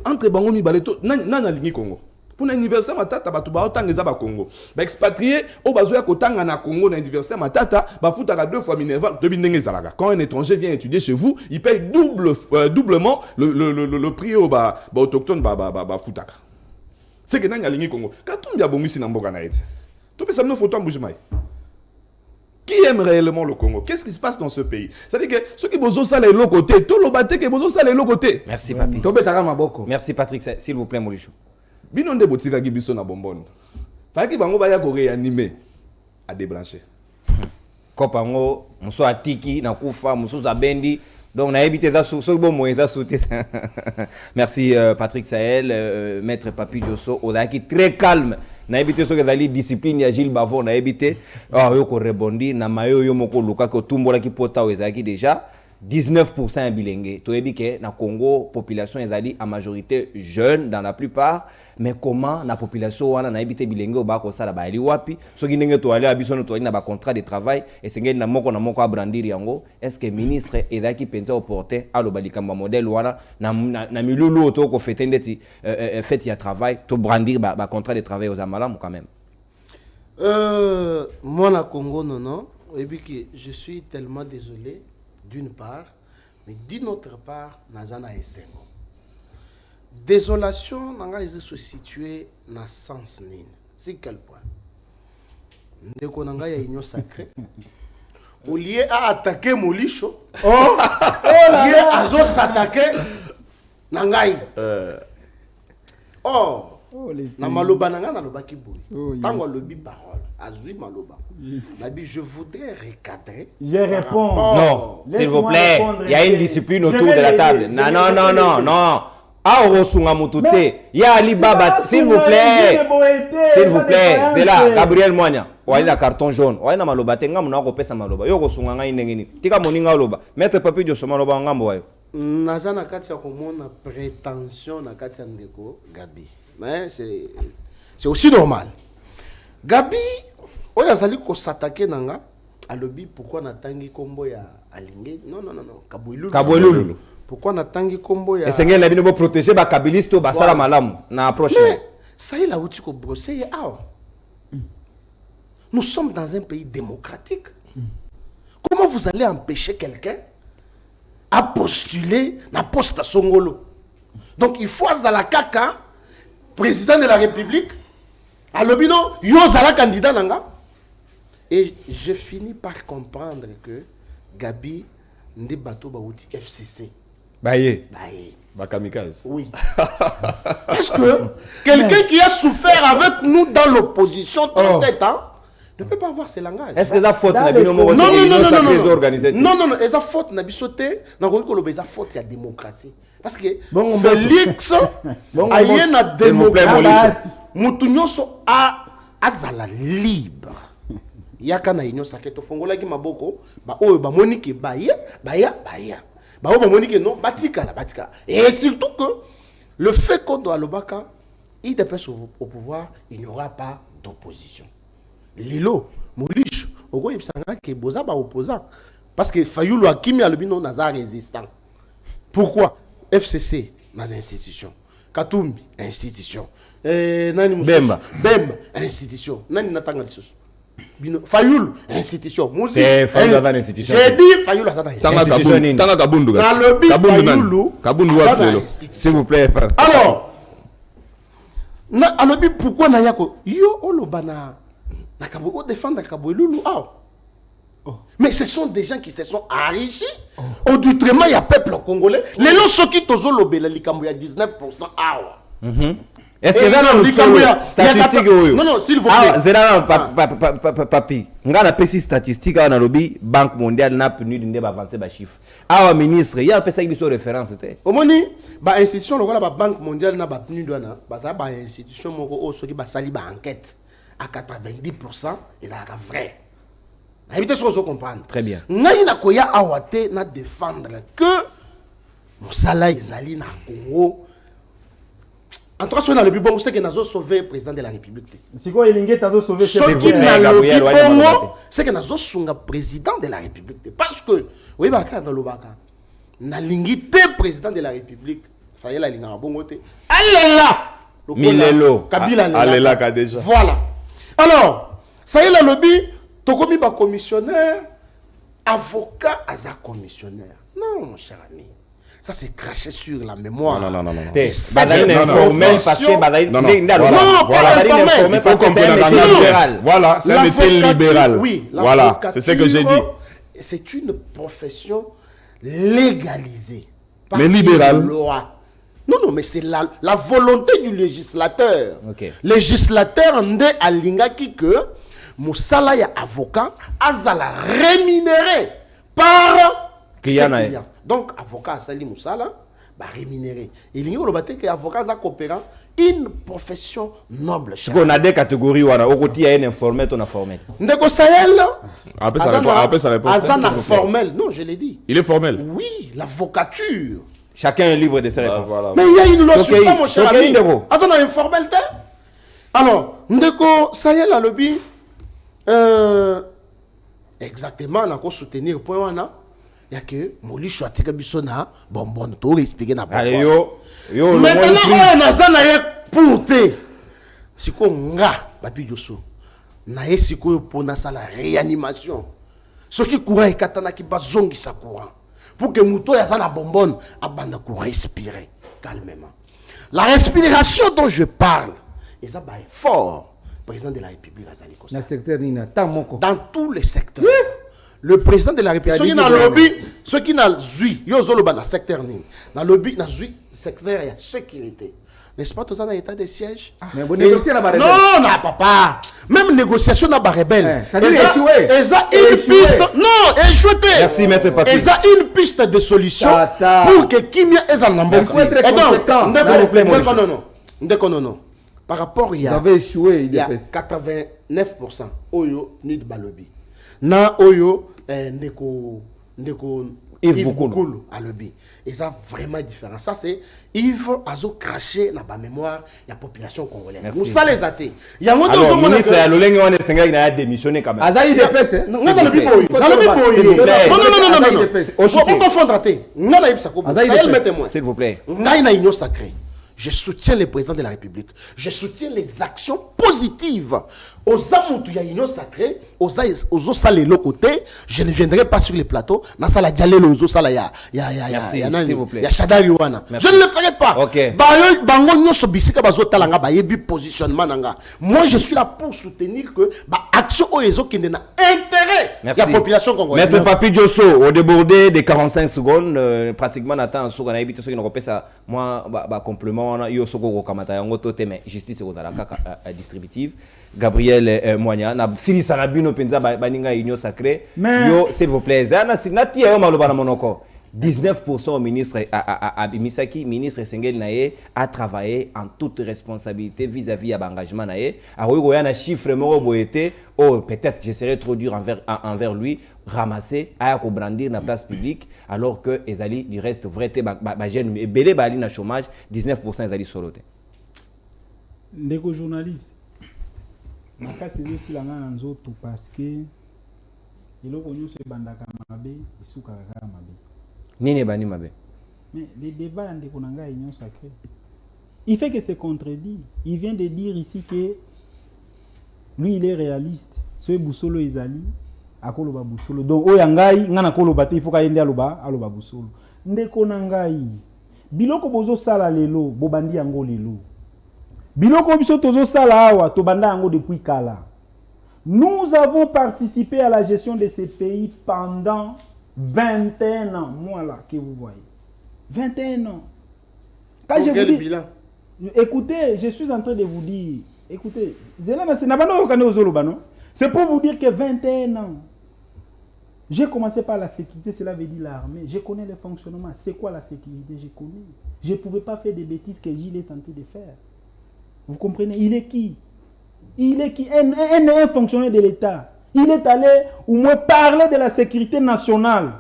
entre bango mi baleto na lingi Congo. Pour l'université matata batu ba otanga za ba Congo. Ba expatrié au bazoya kotanga na Congo na université matata ba futaka 2 fois Minerval de ndenge zalaka. Quand un étranger vient étudier chez vous, il paye doublement le prix au ba autochtone ba futaka. C'est que nanya lingi Congo. Katumbi abongisi na mboka na ete. To pesa mno photo mbujimai. Qui aime réellement le Congo? Qu'est-ce qui se passe dans ce pays? C'est-à-dire que ceux qui bozo sale le côté, tout le baté que bozo sale le côté. Merci papi. Tobetaka maboko. Merci Patrick, s'il vous plaît Molicho. Bino nde botika gibiso na bonbonne. Faki bango baya ko réanimer à débrancher. Kopango muso atiki na kufa muso za bendi donc na évité ça so bon moyen ça sauter. Merci Patrick Sahel, maître Papi Josso Odaki très calme. Na évité so que dali discipline ya Gilles Bavon na évité yo ko rebondi na mayo yo moko luka ko tumbola ki pota ezaki déjà 19% bilingue. Tu as dit que dans le Congo, la population est en majorité jeune dans la plupart. Mais comment la population a habité bilingue au bas ça là-bas? Wapi? Ceux qui n'ont pas allé à Bisson, tu as un contrat de travail et c'est un moko à brandir yango. Est-ce que le ministre est qui pense au porter à l'obalikamba modèle ou na milulu auto ko fait ndeti fait ya travail to brandir ba contrat de travail aux amalam quand même. Moi na Congo non. Et puis je suis tellement désolé. D'une part, mais d'une autre part, Nazana Esengo. Désolation, Nanga se situé dans sens nin. C'est quel point? Ndeko Nanga ya union sacrée. au lieu à attaquer Molisho, Oh, il a s'attaquer Nangai. Oh, na maloba nanga na loba kiboui. Tango lobi parole, azui maloba. Nabi, je voudrais recadrer. je réponds. Non, s'il vous Laisse-moi plaît, répondre, il y a une Esther. discipline Je autour vais de la l'aider, table. je Non, vais non, non, l'aider. non, non. Ah, Orosunga Mutute. Il y a Ali Baba, Tu s'il vas vous plaît. soulever Boété, S'il ça vous n'est plaît, pas c'est un là, fait. Gabriel Moigna. Ouais, la carton jaune. Ouais, na maloba tenga muna ko pesa maloba. Yo Orosunga ngai ndengeni. Tika moninga loba. Maître Papi Diosso maloba ngambo wayo. Naza na kati ya komona prétention na kati ya ndeko Gabi. Mais c'est aussi normal. Gabi, oyo azali ko s'attaquer nanga, alobi pourquoi natangi kombo ya Alinge? Non, Kabouilulu. Kabouilulu. Pourquoi natangi kombo ya Esengeli na bino bo protéger ba kabiliste basala malamu na approche. Mais ça il a outil ko brosser ah. Nous sommes dans un pays démocratique. Comment vous allez empêcher quelqu'un à postuler na poste à Songolo? Donc il faut Azala Kaka, président de la République, à l'obino, Yozala candidat nanga. Et je finis par comprendre que Gabi ndi bateau baouti FCC. Baye. Baye. Bakamikaze. Oui. Est-ce que quelqu'un qui a souffert avec nous dans l'opposition 37 ans ne peut pas avoir ces langages? Est-ce que la faute Dans na les bino mo Non, organisé? non, eza faute na bisote, na ko eza faute ya démocratie. Parce que Bon, Félix bon, aye na s'il vous plaît, démocratie. Mutu nyonso azala libre. Yaka na union sacrée to fongola ki maboko, ba oyo ba monike baya. Ba oyo ba monike non, batika. Et surtout que le fait qu'on doit l'obaka, il dépêche au pouvoir, il n'y aura pas d'opposition. Lilo, Moulish, Ogo Yipsanga qui boza ba opposant. Parce que Fayoulou Akimi Alubino n'a résistant. Pourquoi? FCC, nas institutions. Katumbi, institution. Bemba, institution. Nani Natanga Lissos. Fayoul, institution. Mouzi, Fayoul a institution. j'ai dit Fayoul a institution. Tanga Kabundu. Dans le but, Fayoulou, Kabundu a wa institution. S'il vous plaît. Alors, alors pourquoi Nayako yo olobana na Kabouko défendre Kabouilulu mais ce sont des gens qui se sont enrichis au détriment il y a peuple congolais les gens ceux qui tozo lobela likambo ya 19% Est-ce que ça n'a statistique non s'il vous plaît papi ngana pesi statistique na lobby Banque mondiale n'a pu ni avancer ba chiffre awa ministre il y a pesa biso référence té omoni ba institution lokola ba Banque mondiale na ba PNUD wana ba za ba institution moko o soki ba sali ba enquête à 90% ils ont vrai. Évitez ce que vous comprendre. Très bien. Ngai na koya awate na défendre que Moussala ezali na Congo. En tout cas, sur le bon, c'est que nous avons sauvé le président de la République. C'est quoi il a sauvé Ce qui n'a le Congo, c'est que nous avons sauvé le président de la République. Parce que, oui, dans le Baka, na lingité président de la République. Fallait la linga bongo te. Allez là. Milelo. Kabila allez là déjà. Voilà. Alors, ça y est le lobby, tokomi ba commissionnaire, avocat aza commissionnaire. Non, mon cher ami. Ça c'est craché sur la mémoire. Non. Informel parce que il faut comprendre libéral. Voilà, c'est un métier libéral. Oui, voilà, c'est ce que j'ai dit. C'est une profession légalisée. Mais libérale. Non, mais c'est la volonté du législateur. Okay. Législateur nde alingaki que Moussala ya avocat azala rémunéré par client. Donc avocat Sali Moussala va rémunéré. Il y a le avocat za coopérant une profession noble. On a des catégories où on a un informel, on a formel. Ndeko Sahel. Après ça répond. Azana formel. Non, je l'ai dit. Il est formel. Oui, l'avocature. Chacun est libre de ses réponses. Voilà. Mais il y a une loi sur ça, mon cher ami. Attends, on a une formelle. Alors, Ndeko Sahel a le but. Exactement, on a soutenir le point. Il y a que Molisho a tiré Bissona, bon, tout expliquer na allez, yo, maintenant, on a ça pour te. Si on a, Papi Diosso, na esiko pour na la réanimation. Ce qui courant est katana qui bas zongi sa courant. Pour que Mouto ya na bonbonne, abanda pour respirer calmement. La respiration dont je parle, est fort. Président de la République, dans tous les secteurs. le président de la République, Qui a ceux qui dit n'ont que- lobby, ceux qui n'ont zui, yo zoloba na secteur ni, na lobby na zui secteur ya sécurité. N'est-ce pas, tous en état de siège? Mais vous négociez là-bas, rebelle. Non, non, papa. Même négociation là-bas, rebelle. Ça veut dire échouer. Et ça, une Échouer. piste. Non, échouer. Merci, maître Papi. Et ça, une piste de solution Tata. pour que Kimia ait un Il faut être conséquent. Non, S'il vous plaît, mon non, non. Par rapport, il y Vous a. avez échoué, Il y a IDPS. 89% Oyo Nid Balobi. Na Oyo Ndeko Yves Boukoulou à lobby. Et ça vraiment différent. Ça c'est Yves Azo craché dans la mémoire de la population congolaise. Merci. Nous ça les athées. Il y a un autre Alors, ministre ya Lolenge wana Senga il a démissionné quand même. Aza IDPS, hein? Non, dans le plaît. biboy. Dans le biboy. plaît. Non. Faut pas confondre athée. Non, là, il ça Aza témoin. S'il vous plaît. Ngaïna Union Sacrée. Je soutiens le président de la République. Je soutiens les actions positives. Aux Amoutou, il y a Union Sacrée. Aux Salé, l'autre côté, je ne viendrai pas sur les plateaux. Dans la Dialé, aux Salaya. S'il vous plaît. Il y a Shadari Wana. Merci. Je ne le ferai pas. Ok. Bango Nyoso Bisika Bazo Talanga, Bayebi positionnement Nanga. Moi, je suis là pour soutenir que l'action OESO qui n'a intérêt de Merci. la population congolaise. Maître Papi Diosso, au débordé des 45 secondes, pratiquement Nathan Souk, on a évité ceux qui n'ont pas ça. Moi, complément, yo soko kamata yango tote mais justice est la distributive. Gabriel Moigna, na fili sanabino penza baninga union sacrée. Mais- Yo, s'il vous plaît, zana nati yo maloba na monoko. 19% au ministre Misaki, ministre Sengel Naye, a travaillé en toute responsabilité vis-à-vis de l'engagement Naye. Alors, il y a un chiffre boété, oh, peut-être je serais trop dur envers lui, ramasser, à brandir dans la place publique, alors que Ezali, du reste, vrai, jeune, et belé bali na chômage, 19% Ezali soloté. Ndeko journaliste. Makasi aussi la ngana nzoto parce que eloko nyonso ebandaka mabe esukaka kaka mabe. Nini bani mabe? Mais les débats en Dekonanga et Union Sacrée, il fait que c'est contredit. Il vient de dire ici que lui, il est réaliste. Ce Boussolo Ezali, Akoloba Boussolo. Donc, Oyangai, Nana Kolobate, il faut qu'il y ait aloba Boussolo. Ndekonangai, Biloko Bozo Sala Lelo, Bobandi Ango Lelo. Biloko Biso Tozo Sala Awa, Tobanda Ango depuis Kala. Nous avons participé à la gestion de ces pays pendant 21 ans, moi là, que vous voyez. 21 ans. Quand je vous dis, bilan. écoutez, je suis en train de vous dire, écoutez, c'est pour vous dire que 21 ans, j'ai commencé par la sécurité, cela veut dire l'armée. Je connais le fonctionnement. C'est quoi la sécurité? Je connais. Je ne pouvais pas faire des bêtises que Gilles est tenté de faire. Vous comprenez? Il est qui? Il est qui? Un fonctionnaire de l'État. Il est allé au moins parler de la sécurité nationale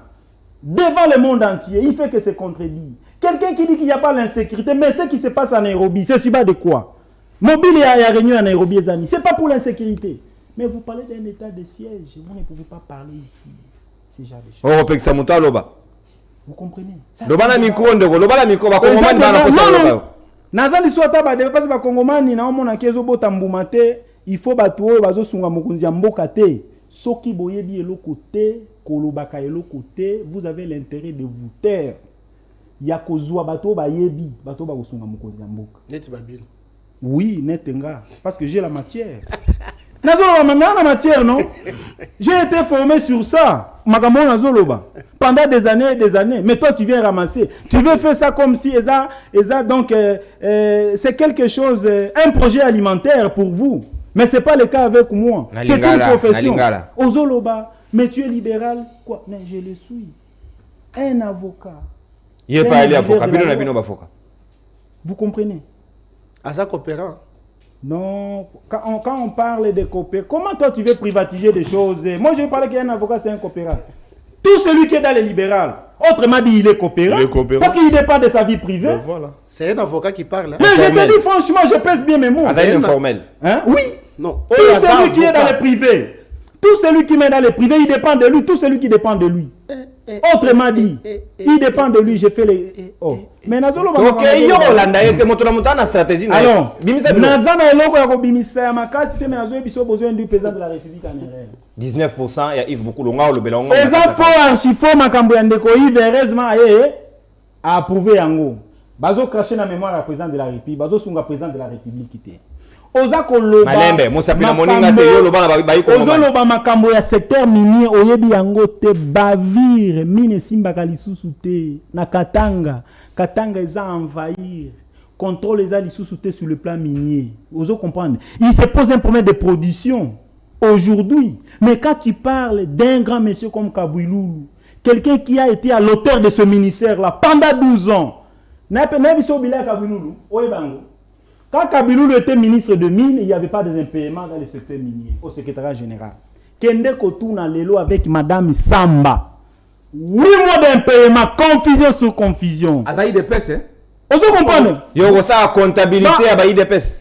devant le monde entier. Il fait que c'est contredit. Quelqu'un qui dit qu'il n'y a pas l'insécurité, mais ce qui se passe à Nairobi, c'est sur base de quoi? Mobile et à réunion à Nairobi, les amis. Ce n'est pas pour l'insécurité. Mais vous parlez d'un état de siège. Vous ne pouvez pas parler ici. C'est genre de choses. Oh, peksa muta loba. Vous comprenez? Ça, Loba na c'est micro ndeko, loba na micro ba kongomani Exactement. bana posa Non, non. loba. Nazali swata ba parce que Kongomani na omona kezo bota mbuma te, il faut bato oyo bazosunga mokonzi ya mboka te. Soki boyebi eloko te, kolobaka eloko te, vous avez l'intérêt de vous taire. Ya kozwa bato bayebi, bato ba kosunga mokonzi ya mboka. Net Babil. Oui, netenga, parce que j'ai la matière. Nazoloba maintenant la matière, non? J'ai été formé sur ça. Makambo Nazoloba. Pendant des années et des années. Mais toi, tu viens ramasser. Tu veux faire ça comme si donc c'est quelque chose, un projet alimentaire pour vous. Mais ce n'est pas le cas avec moi. C'est une profession. Ozoloba, mais tu es libéral. Quoi? Mais je le suis. Un avocat. Il est pas allé avocat. Bino na bino bafoka. Vous comprenez? Asa coopérant. Non, quand on parle de coopérer, comment toi tu veux privatiser des choses? Moi je veux parler qu'un avocat c'est un coopérant. Tout celui qui est dans les libérales, autrement dit il est coopérant, Il est coopérant. parce qu'il dépend de sa vie privée. Ben voilà. C'est un avocat qui parle. Hein? Mais je Informel. te dis franchement, je pèse bien mes mots. Azaï informel. Hein? Oui. Non. Tout celui qui est dans les privés, tout celui qui met dans les privés, il dépend de lui, tout celui qui dépend de lui. Autrement dit, il dépend de lui, j'ai fait les... Oh. Mais Nazolo... Ok, yo landa yete moto na mutana stratégie na. Alors, bimisa bino. Nazana eloko ya kobimisa ya makasi te, mais nazo biso besoin du président de la République en erreur. 19% ya Yves Boukoulou nga olobela ngo. Eza faux archi faux makambo ya ndeko Yves heureusement aye a approuvé yango. Bazo cracher na mémoire ya président de la République, bazo sunga président de la République te. oza koloba Malembe musapina moninga te yo loba na bayi ko ozoloba makambo ya secteur minier oyebi yango te bavire mine simbaka lisusu te na Katanga eza envahir contrôle les lisusu te sur le plan minier ozo comprendre il se pose un problème de production aujourd'hui mais quand tu parles d'un grand monsieur comme Kabouilou quelqu'un qui a été à l'auteur de ce ministère là pendant 12 ans na biso bila Kabouilou oyebango. Quand Kabiloulou était ministre de Mines, il n'y avait pas des impayements dans le secteur minier, au secrétariat général. Kende Kotouna Lelo avec Madame Samba. 8 mois d'impayement, confusion sur confusion. Azaï de pèse, hein? Vous comprenez? Yo ça comptabilité à bayi de pes.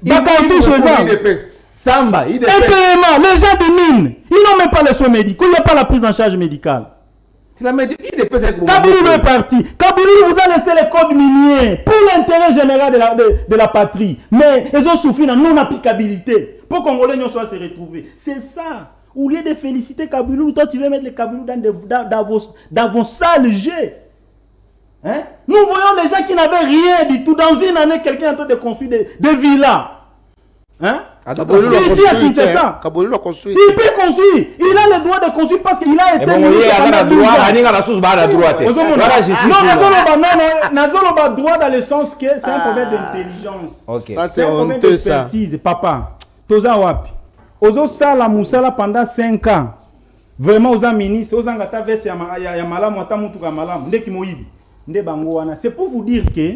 Samba, il impayement, les gens de mines, ils n'ont même pas les soins médicaux, il n'y a pas la prise en charge médicale. Kaboulou est parti. Kaboulou vous a laissé les codes miniers pour l'intérêt général de la patrie. Mais ils ont souffert de non-applicabilité. Pour que les Congolais soient se retrouver. C'est ça. Au lieu de féliciter Kaboulou, toi tu veux mettre les Kaboulou dans vos salles jets. Hein? Nous voyons les gens qui n'avaient rien du tout. Dans une année, quelqu'un est en train de construire des villas. Hein? Ici à Kinshasa, Kaboulou l'a construit. il peut construire. Il a le droit de construire parce qu'il a été droit dans le sens que c'est un problème d'intelligence. C'est un problème d'expertise. Papa, Toza Wapi. Ozo Sala Moussala pendant 5 ans. Vraiment, aux ministres, aux angata vese ya malamu, atamutuka malamu, ndeki moyibi, nde bango wana. C'est pour vous dire que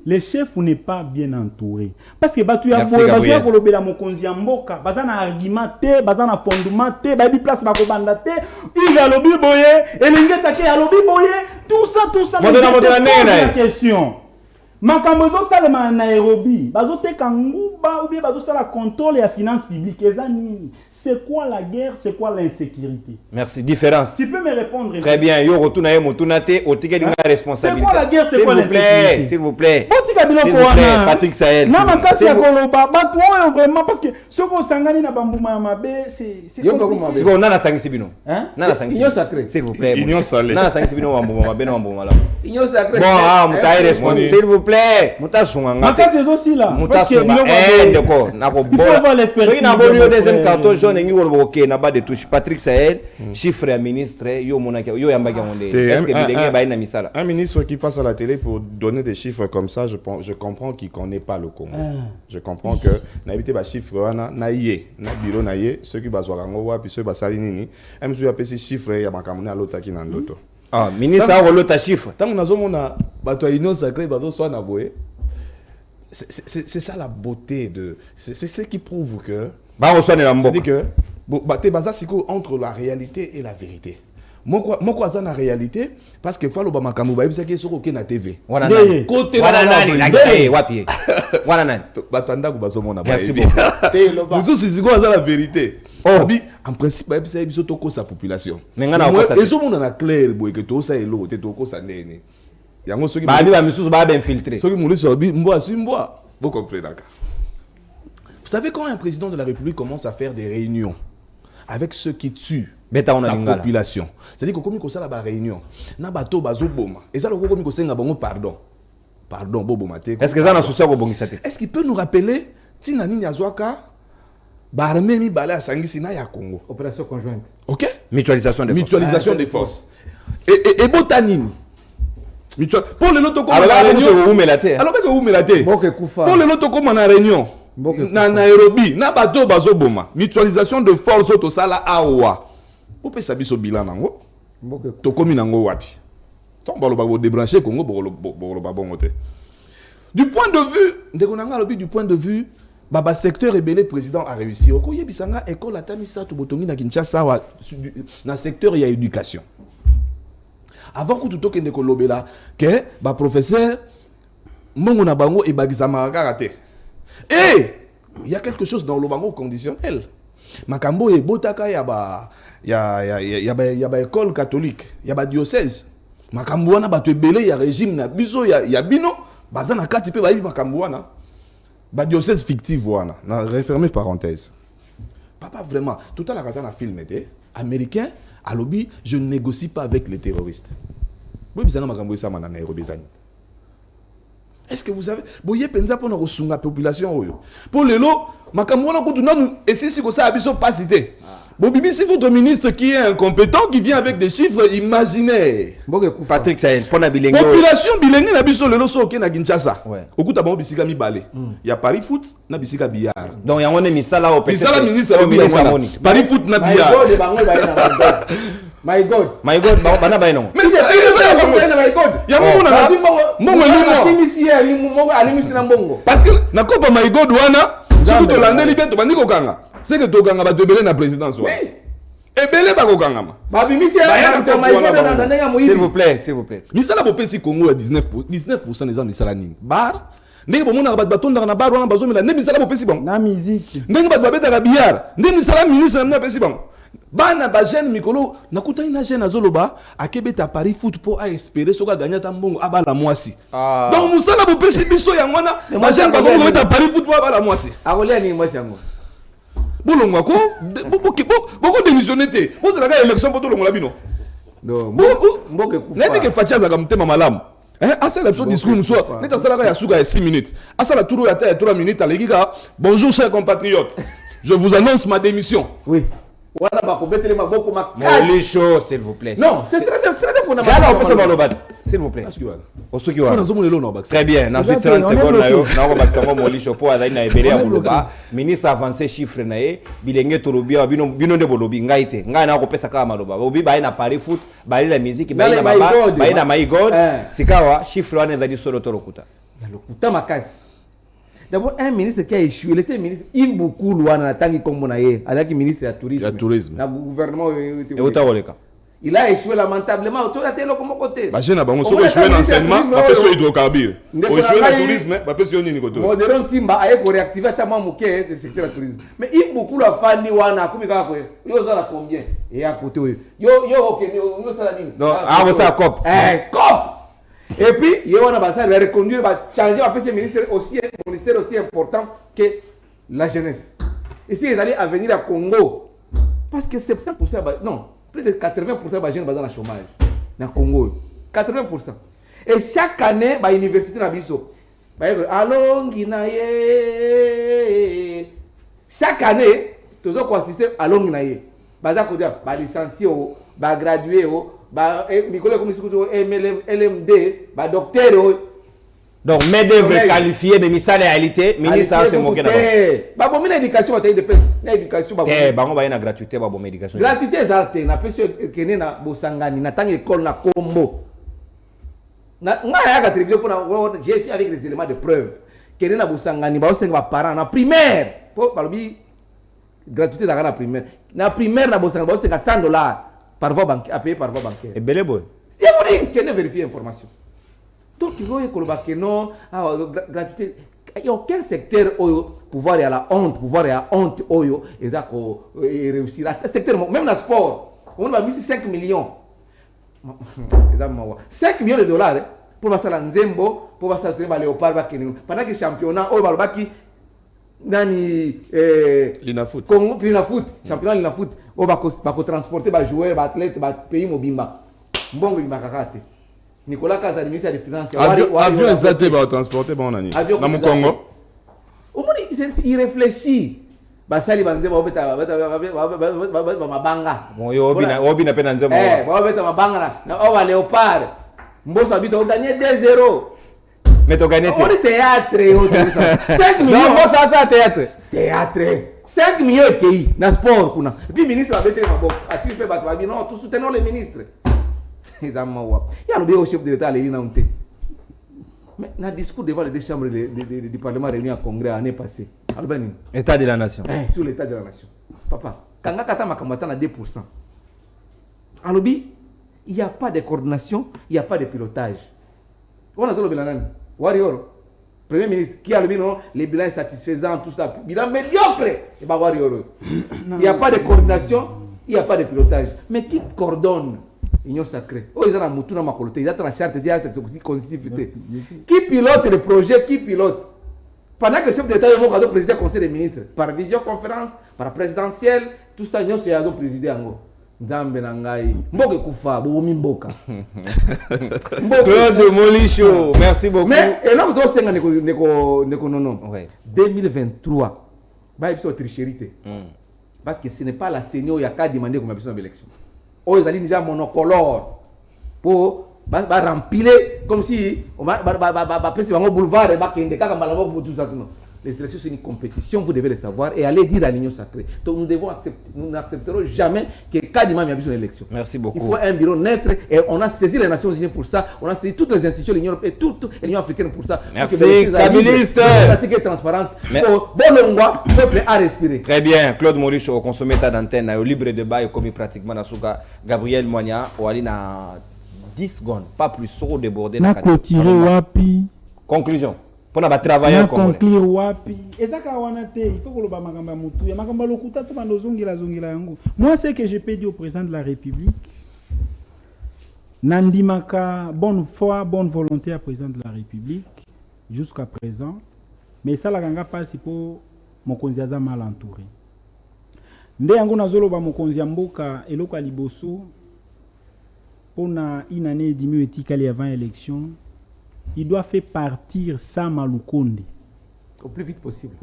le chef n'est pas bien entouré. Parce que batu ya boye, batu ya kolobela mokonzi ya mboka, baza na argument te, baza na fondement te, babi place bako banda te, il a lobi boye, elenge take ya lobi boye, tout ça, mais je te pose la question. Makambo zo salema na Nairobi, bazo te kanguba ou bien bazo sala contrôle ya finances publiques, ezani. C'est quoi la guerre, c'est quoi l'insécurité? Merci, différence. Tu peux me répondre? Très bien, yo retourna ye motunate, otike d'une responsabilité. C'est quoi la guerre, c'est quoi l'insécurité? S'il vous plaît. S'il vous plaît, Patrick Sahel. Non, mais kasi ya koloba, batu oyo vraiment parce que soko sangani na bambuma ya mabe, c'est compliqué. C'est quoi nana sangisi bino? Hein? Nana sangisi. Union sacrée. S'il vous plaît. Union salée. Nana sangisi bino bambuma mabe na bambuma la. Union sacrée. Bon, ah, mutai responsable. S'il vous plaît. Muta sunga ngate. Makasi aussi là. Muta sunga. D'accord. Nako bon. Il faut avoir l'expertise. Soki na boli yo deuxième carton jaune ngi woloboke na ba de touche Patrick Sahel, chiffre ya ministre yo monaki yo yambaki ngonde. Est-ce que bilenge ba ina misala? Un ministre qui passe à la télé pour donner des chiffres comme ça, je comprends qu'il connaît pas le Congo. Je comprends que n'habite ba chiffre wana na yé, na bureau na yé, ceux qui bazwaka ngo wa puis ceux basali nini, même si apesi chiffre ya makamuna lotaki na ndoto. Ah, ministre a relota chiffre. Tant que nous mona bato union sacrée bazo soit na boé. C'est ça la beauté de c'est ce qui prouve que c'est-à-dire que te baza siko entre la réalité et la vérité. Moko aza na réalité parce que falo ba makambo ba yebisa ke soko ke na TV. Wana nani nani wapi? Wana nani? Batanda ko bazo mona ba. Merci beaucoup. Nous siko aza la vérité. Abi en principe ba yebisa biso to ko sa population. Mais ezo mona na clair boy que to sa elo te to ko sa nene. Yango soki ba ba misusu ba infiltrer. Soki muli so bi mboa su mboa. Vous comprenez d'accord? Vous savez quand un président de la République commence à faire des réunions avec ceux qui tuent sa population, c'est-à-dire que comme il y a la réunion, na bato bazo boma, et ça le comme il y a pardon, bobo mate. Est-ce que ça n'a souci au bongisa? Est-ce qu'il peut nous rappeler Tinani Nyazwaka, Barmé mi bala sangisi na ya Congo? Opération conjointe. Ok? Mutualisation des forces. Et Botanini. Pour le loto comme la réunion, alors que vous me l'avez. Pour le loto comme la réunion. Na Nairobi, na bato bazoboma, mutualisation de force au sala awa. Vous pouvez savoir ce bilan nango. To komi nango wapi. Ton balo babo débrancher Congo bolo babongote. Du point de vue, ndekonanga lobi du point de vue baba secteur rebelle président a réussi. Oko yebisanga école atamisa to botongi na Kinshasa wa na secteur ya éducation. Avant que tout okende ko lobela que ba professeur mongo na bango e bagizama karate. Et il y a quelque chose dans le bango conditionnel. Makambo e botaka ya ba école catholique, ya ba diocèse. Makambo wana ba tebele ya régime na biso ya bino, bazana kati pe ba yi makambo wana. Ba diocèse fictive wana, na refermer parenthèse. Papa vraiment, tout à la rata na film était américain, à lobby, je ne négocie pas avec les terroristes. Oui, bizana makambo ça na Nairobi zani. Est-ce que vous avez boye penza pour nous sunga population oyo pour lelo makambo na kutu nanu esisi ko sa biso pas cité bon bibi si votre ministre qui est incompétent qui vient avec des chiffres imaginaires Patrick Sahel pona bilenge population bilenge na biso lelo so ke na Kinshasa Ouais. okuta bango bisika mibale ya Paris foot na bisika billard donc yango ne misala o bisala ministre ya billard Paris foot na billard My God. my god bana ba non mais My God. ya Mbongo. parce que na kopa my god wana surtout to landeli bien to bandi kokanga c'est que to kanga ba tebele na présidence wa ebele ba kokanga ma Babimisi s'il vous plaît misala bopesi Congo ya 19% des gens misala nini bar ndenge bomona ba batondaka na bar wana bazomela ne misala bopesi bango na musique ndenge ba babetaka billard ndenge misala ministre na pesi bango bana ba jeune mikolo nakutani na jeune azoloba akebeta Paris foot pour a espérer soka gagner ta mbongo abala mwasi donc musala bopesi biso yango wana ba jeune ba ko beta Paris foot pour abala mwasi akolia ni mwasi yango bolongwa ko boko démissionner te bozala ka élection poto longola bino mboke kufa nayebi ke faci azaka motema malamu asala biso discours mosuwa neti asalaka ya suka ya 6 minutes asala tour ya ta ya 3 minutes aleki ka bonjour chers compatriotes je vous annonce ma démission oui wana bakobetele maboko makali Molisho s'il vous plaît non c'est très fondamental on peut se maloba s'il vous plaît osuki wa nazomona elo na bakisa très bien na 30 secondes na yo na ko bakisa ngo Molisho po azali na ebele ya boloba ministre avancé chiffre na ye bilenge tolobi bino nde bolobi ngai te ngai na ko pesa kama maloba bobi ba na Paris foot ba la musique ba na baba ba na my god sikawa chiffre wana ndali solo torokuta lokuta makasi. D'abord, un ministre qui a échoué, il était ministre Yves Boukoulou, ministre du tourisme. Le gouvernement. Il a échoué lamentablement. Autour de la télé, comme côté. Bah, j'ai échoué dans l'enseignement, il a échoué hydrocarbures. Il a échoué dans le tourisme, il a échoué dans le tourisme. Modéron Simba a réactivé tellement mouquet le secteur du tourisme. Mais Yves Boukoulou a fallu wana, comme il a fait. Yo ça combien? Et à côté, yo ça la dit. Non, ah, vous ça cop. Cop. Et puis, il y a un reconduire, changer un ministère aussi important que la jeunesse. Ici, ils allaient à venir à Congo. Parce que 70%, non, plus de 80% des jeunes sont dans le chômage. Dans le Congo. 80%. Et chaque année, à l'université, allons, Guinaye. Chaque année, tous ont consisté à allons, Guinaye. Bah, licencié, bah, gradué, bah Nicolas comme LMD bah docteur donc main d'œuvre qualifiée de misale réalité ministre c'est moqué d'abord bah bon éducation de pèse éducation bah bon ba na gratuité bah bon éducation gratuité ezarte na pèse kene na bosangani na tangi école na Kombo na ngaya ka télévision pour na j'ai fait avec les éléments de preuve kene na bosangani ba osenga parents na primaire pour balobi gratuité na primaire na bosangani ba osenga $100 par voie bancaire, à payer par voie bancaire. Et bel et bon. Il faut dire qu'il y a vérifier l'information. Donc, il faut que non, gratuité. Il n'y a aucun secteur où pouvoir à la honte, et ça réussir. Même dans le sport, on a mis 5 millions. 5 millions de dollars pour faire la Nzembo, pour faire la Léopard. Pendant que le championnat, Linafoot. Championnat Linafoot. On va transporter les joueurs, les athlètes, les pays mobimba. Bon, il va karaté. Nicolas Kaza, le ministre des Finances. Avion exacté va transporter bon année. Dans mon Congo. Au moins, il réfléchit. Basali banze ba obeta mabanga. Bon yo obi na pena nzemo. Ba obeta mabanga na o va Léopard. Mbosa bito o gagner 2-0. Mais tu gagnes. On est théâtre. 5 millions. Non, ça c'est théâtre. Théâtre. 5 millions de pays dans le sport. Et puis le ministre a dit non, tout soutenons les ministres. Il y a le chef de l'État, mais dans le discours devant les deux chambres du Parlement réunis en Congrès l'année passée, État de la nation. Sur l'état de la nation. Papa, quand on a 2%, il n'y a pas de coordination, il n'y a pas de pilotage. On a le bilan. Warrior. Premier ministre qui a le bilan, les bilans satisfaisants, tout ça. Bilan médiocre. Et bah, Warrior. Il n'y a pas de coordination, il n'y a pas de pilotage. Mais qui coordonne l'Union sacrée? Oh, ils ont un mouton dans ma colonie. Ils ont la charte de constitutivité. Qui pilote le projet? Qui pilote? Pendant que le chef d'État est mon président du Conseil des ministres, par visioconférence, par présidentielle, tout ça, nous sommes présidés en gros. nzambe na ngai mboka ekufa bobomi mboka Claude Molicho, merci beaucoup. mais eloko tosenga ndeko nono Ouais. 2023 bayebiso tricherie te parce que ce n'est pas la CENI oyo yaka demandé comme biso na élection oyo ezali déjà monocolore po remplir comme si bapesi bango boulevard bakende kaka mbala moko botuza tuno. Les élections, c'est une compétition, vous devez le savoir, et allez dire à l'Union sacrée. Donc nous devons accepter, nous n'accepterons jamais que Kadima ait besoin d'élection. Merci beaucoup. Il faut un bureau neutre, et on a saisi les Nations Unies pour ça, on a saisi toutes les institutions de l'Union européenne et toute l'Union africaine pour ça. Merci, Kabiliste. Pratique et transparente. Bon longwa, peuple à respirer. Très bien, Claude Molicho, au consommé ta d'antenne, au libre débat, et comme pratiquement dans Souga, Gabriel Moigna, au Alina 10 secondes, pas plus, sur débordé. Na clôturer wapi. Conclusion. Pour nous travailler Na congolais. conclure wapi. Ezaka wana te, il faut que le bamagamba mutu. Ya magamba lokuta to bando zongila yango. Moi c'est que je peux dire au président de la République. Nandimaka bonne foi, bonne volonté à président de la République jusqu'à présent. Mais ça la ganga pas si pour mokonzi aza mal entouré. Nde yango nazoloba mokonzi ya mboka eloko liboso pona une année et demie etikali avant élection. Il doit faire partir Sama Lukonde. Au plus vite possible.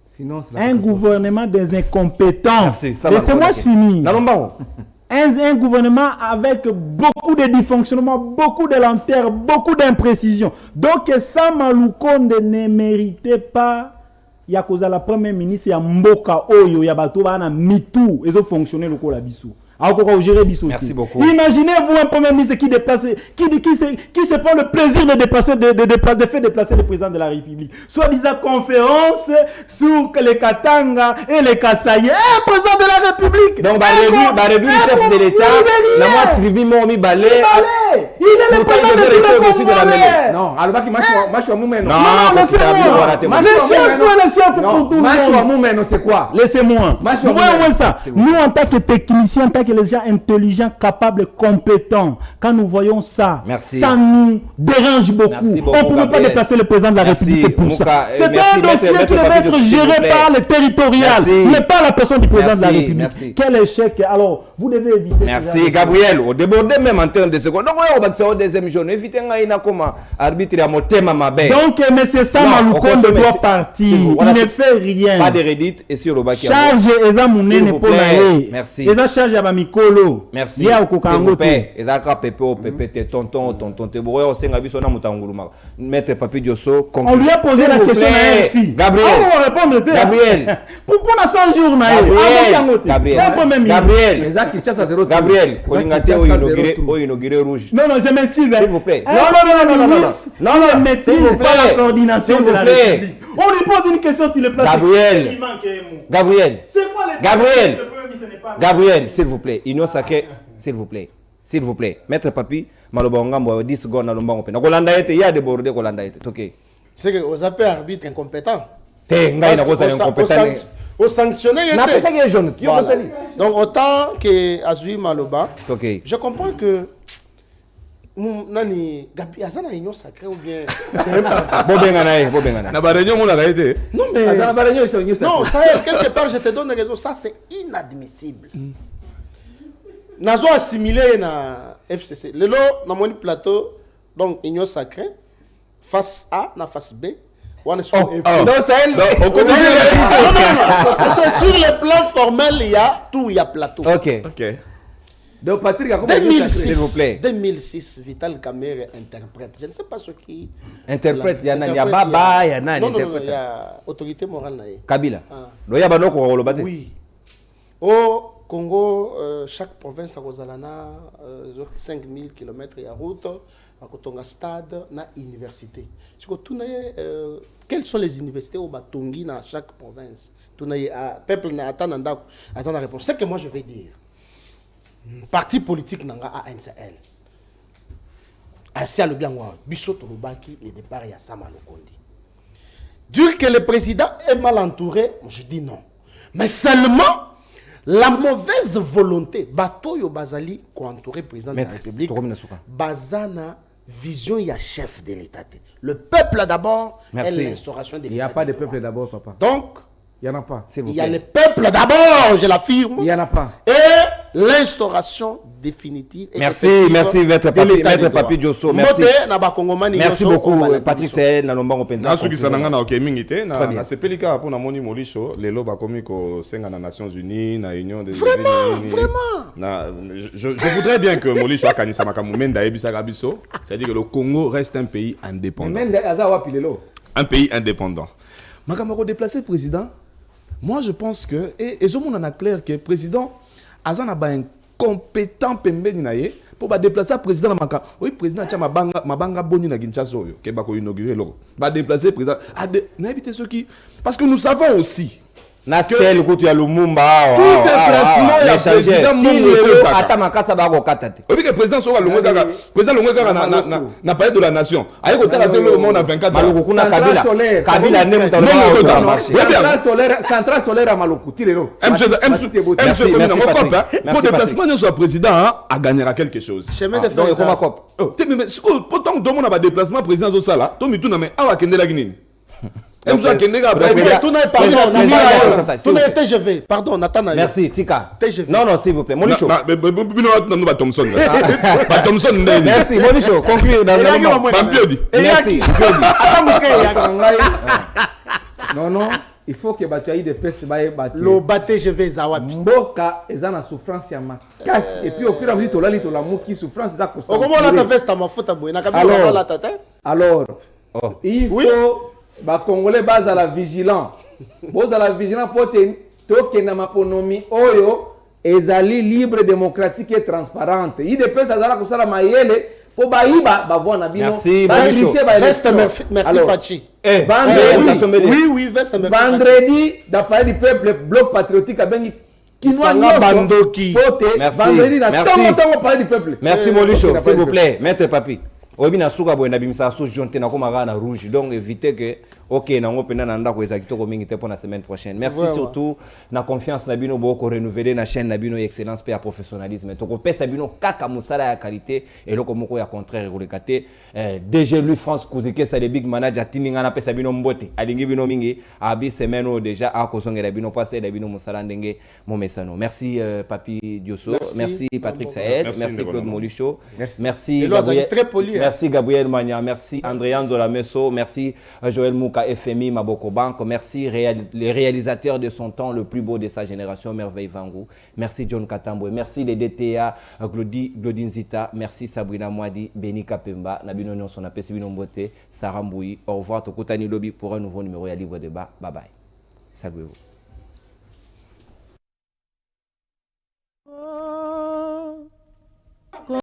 Sinon, c'est un gouvernement des incompétents. Laissez-moi finir. Un gouvernement avec beaucoup de dysfonctionnements, beaucoup de lenteur, beaucoup d'imprécisions. Donc, Sama Lukonde ne méritait pas. Il y a cause à la première ministre, il y a Mboka Oyo, il y a Batoba, il y a Mitou, ils ont fonctionné le coup la bisou. Merci beaucoup. Imaginez-vous un premier ministre qui déplace, qui se prend le plaisir de faire déplacer le président de la République. Soit disant conférence sur les Katanga et les Kasaïe. Président de la République. Donc, réduire le chef de l'État. La moi, tribu Momi Balé. Il est le président de la République. Non, alors qui marche au moment. Non, le chef pour tout le monde. C'est quoi? Laissez-moi. Nous, en tant que techniciens, en tant que les gens intelligents, capables, compétents, quand nous voyons ça, ça nous dérange beaucoup. On ne pouvait pas déplacer le président de la République pour ça. C'est un dossier qui devait être géré par le territorial, mais pas la personne du président de la République. Quel échec. Alors, vous devez éviter. Merci, Gabriel. Au débordé même en termes de secondes. Donc, on va au deuxième jour. Évitez comment arbitre à mon thème à ma belle. Donc, M. Sama Lukonde doit partir. Il ne fait rien. Pas de Reddit et sur le bac. Charge Eza Mounene Ponaye. Merci. Eza charge à Mikolo. Merci. S'il vous plaît. Eza Pepe, tonton, te bourré, on s'est habillé sur Namutanguluma. Maître Papi Diosso. On lui a posé la question à une fille. Gabriel. On va répondre. Gabriel. Pour 100 jours, Gabriel. Kolingate au inauguré rouge. Non, je m'excuse. S'il vous plaît. Non, ne maîtrise pas la coordination de la République. On lui pose une question sur le plan. Gabriel. C'est quoi les Gabriel, s'il vous plaît. Union sacrée, s'il vous plaît. S'il vous plaît. Maître Papi, Malobongambo, 10 secondes à l'ombango. Il y a des bordés Kolanda. Ok. C'est que vous appelez arbitre incompétent. Au sanctionner, donc autant que Azui Maloba, je comprends que Nani Gabi Azana Union sacrée ou bien non mais non ça quelque part je te donne raison, ça c'est inadmissible. Nazo assimilé na FCC le lot na mon plateau donc Union sacrée face A na face B. C'est sur le plan formel, il y a tout, il y a plateau. Ok. Donc Patrick, 2006, s'il vous plaît. 2006, Vital Kamerhe interprète. Je ne sais pas ce qui. Interprète, il y a Baba, il y a Nani. Non, il y a autorité morale. Kabila. Oui. Au Congo, chaque province a Rosalana, 5000 km de route, à Kotonga stade, na université. Quelles sont les universités au Batongi dans chaque province? Peuple n'a attend la réponse. C'est ce que moi je vais dire. Parti politique n'a pas ANCL. Asia le bien moi, Bissot Lubaki, le départ y a Sama Lukonde. Dire que le président est mal entouré, je dis non. Mais seulement la mauvaise volonté, Batoyo Bazali, qui entouré le président de la République, Bazana, vision, il y a chef de l'État. Le peuple d'abord et l'instauration de l'État. Il n'y a pas de peuple d'abord, papa. Donc, il n'y en a pas. Il y a le peuple d'abord, je l'affirme. Il n'y en a pas. Et l'instauration définitive et Merci, effective merci, Maître de Papi, l'état de Maître droit. Papi Diosso, merci. Mbote na bakongomani Merci nyonso, beaucoup, on va la Patrick biso. Seye, na lombango penza. nasukisa na nga na oke mingi te Très bien. nasepeli kaka mpo namoni molisho lelo bakomi kosenga na Nations Unies na Union des je voudrais bien que molisho akanisa makambo mende ayebisaka biso, c'est-à-dire que le Congo reste un pays indépendant, un pays indépendant. Makambo ko déplacer président, moi je pense que et zo mona clair que président azana ba incompétent pembeni na ye pour ba déplacer président na maka. Oui, président tia mabanga boni na Kinshasa oyo ke ba ko inaugurer loko. Ba déplacer président na éviter ceux qui, parce que nous savons aussi Nastel kutu ya Lumumba tout déplacement ya président Mongo ata makasa ba ko katate. Oui, que président soit longue kaka, président longue kaka na palais de la nation. Aye ko tala telo monde na 24 Maloko kuna Kabila ne muta centrale solaire à Malokuti lelo. Pour déplacement de son président a gagnera quelque chose. Chemin de Donc fer. comment cop? Pourtant tout le monde a déplacement président zo sala, to mituna mais awa kendela kinini. TGV. Pardon, Nathan. Merci, Tika. TGV. Non, s'il vous plaît. Molicho. Thompson. Thompson. Merci, Molicho. Conclure dans le moment. Merci. Non, il faut que bataille de peste baye battre. Le TGV Zawapi. Mboka ezana souffrance ya makasi et puis au fur et à mesure tolali tolamuki souffrance za ko. Comment on a ta veste à ma faute à Bouena Kabila la tata? Alors, il faut ba congolais base à la vigilant. Bose à la vigilant pour te na maponomi oyo ezali libre démocratique et transparente. Il dépend ça za ko sala mayele pour baïba ba voir na bino. Merci, merci Fachi. Oui, veste vendredi d'après du peuple bloc patriotique a bengi Kisanga Bandoki. Vendredi na tongo parler du peuple. Merci Molicho, s'il vous plaît, Maître Papi. Obi na suka boye na bimisa so jonte na koma na rouge, donc évitez que OK na ngopenda na ndako eza kitoko mingi te pour la semaine prochaine. Merci surtout na confiance na bino boko renouveler na chaîne na bino excellence pe ya professionnalisme. To ko pesa bino kaka musala ya qualité et loko moko ya contraire kolekate. DG Louis France Kouzike sa le big manager tininga na pesa bino mbote. Alingi bino mingi abi semaine déjà a kozongela bino passer da bino musala ndenge momesano. Merci Papi Diosso, merci Patrick Saed, merci Claude Molicho. Merci Gabriel. Merci Gabriel Magna, merci Andréan Zolameso, merci Joël Mouka FMI Maboko Bank, merci les réalisateurs de son temps, le plus beau de sa génération, Merveille Vangou, merci John Katambwe, merci les DTA, Glodin Zita, merci Sabrina Mwadi, Beni Kapemba, Nabino Nyonson, Apesibino Mbote, Sarah Mboui. Au revoir, Tokotani Lobby pour un nouveau numéro à Livre Débat. Bye bye. Salut vous.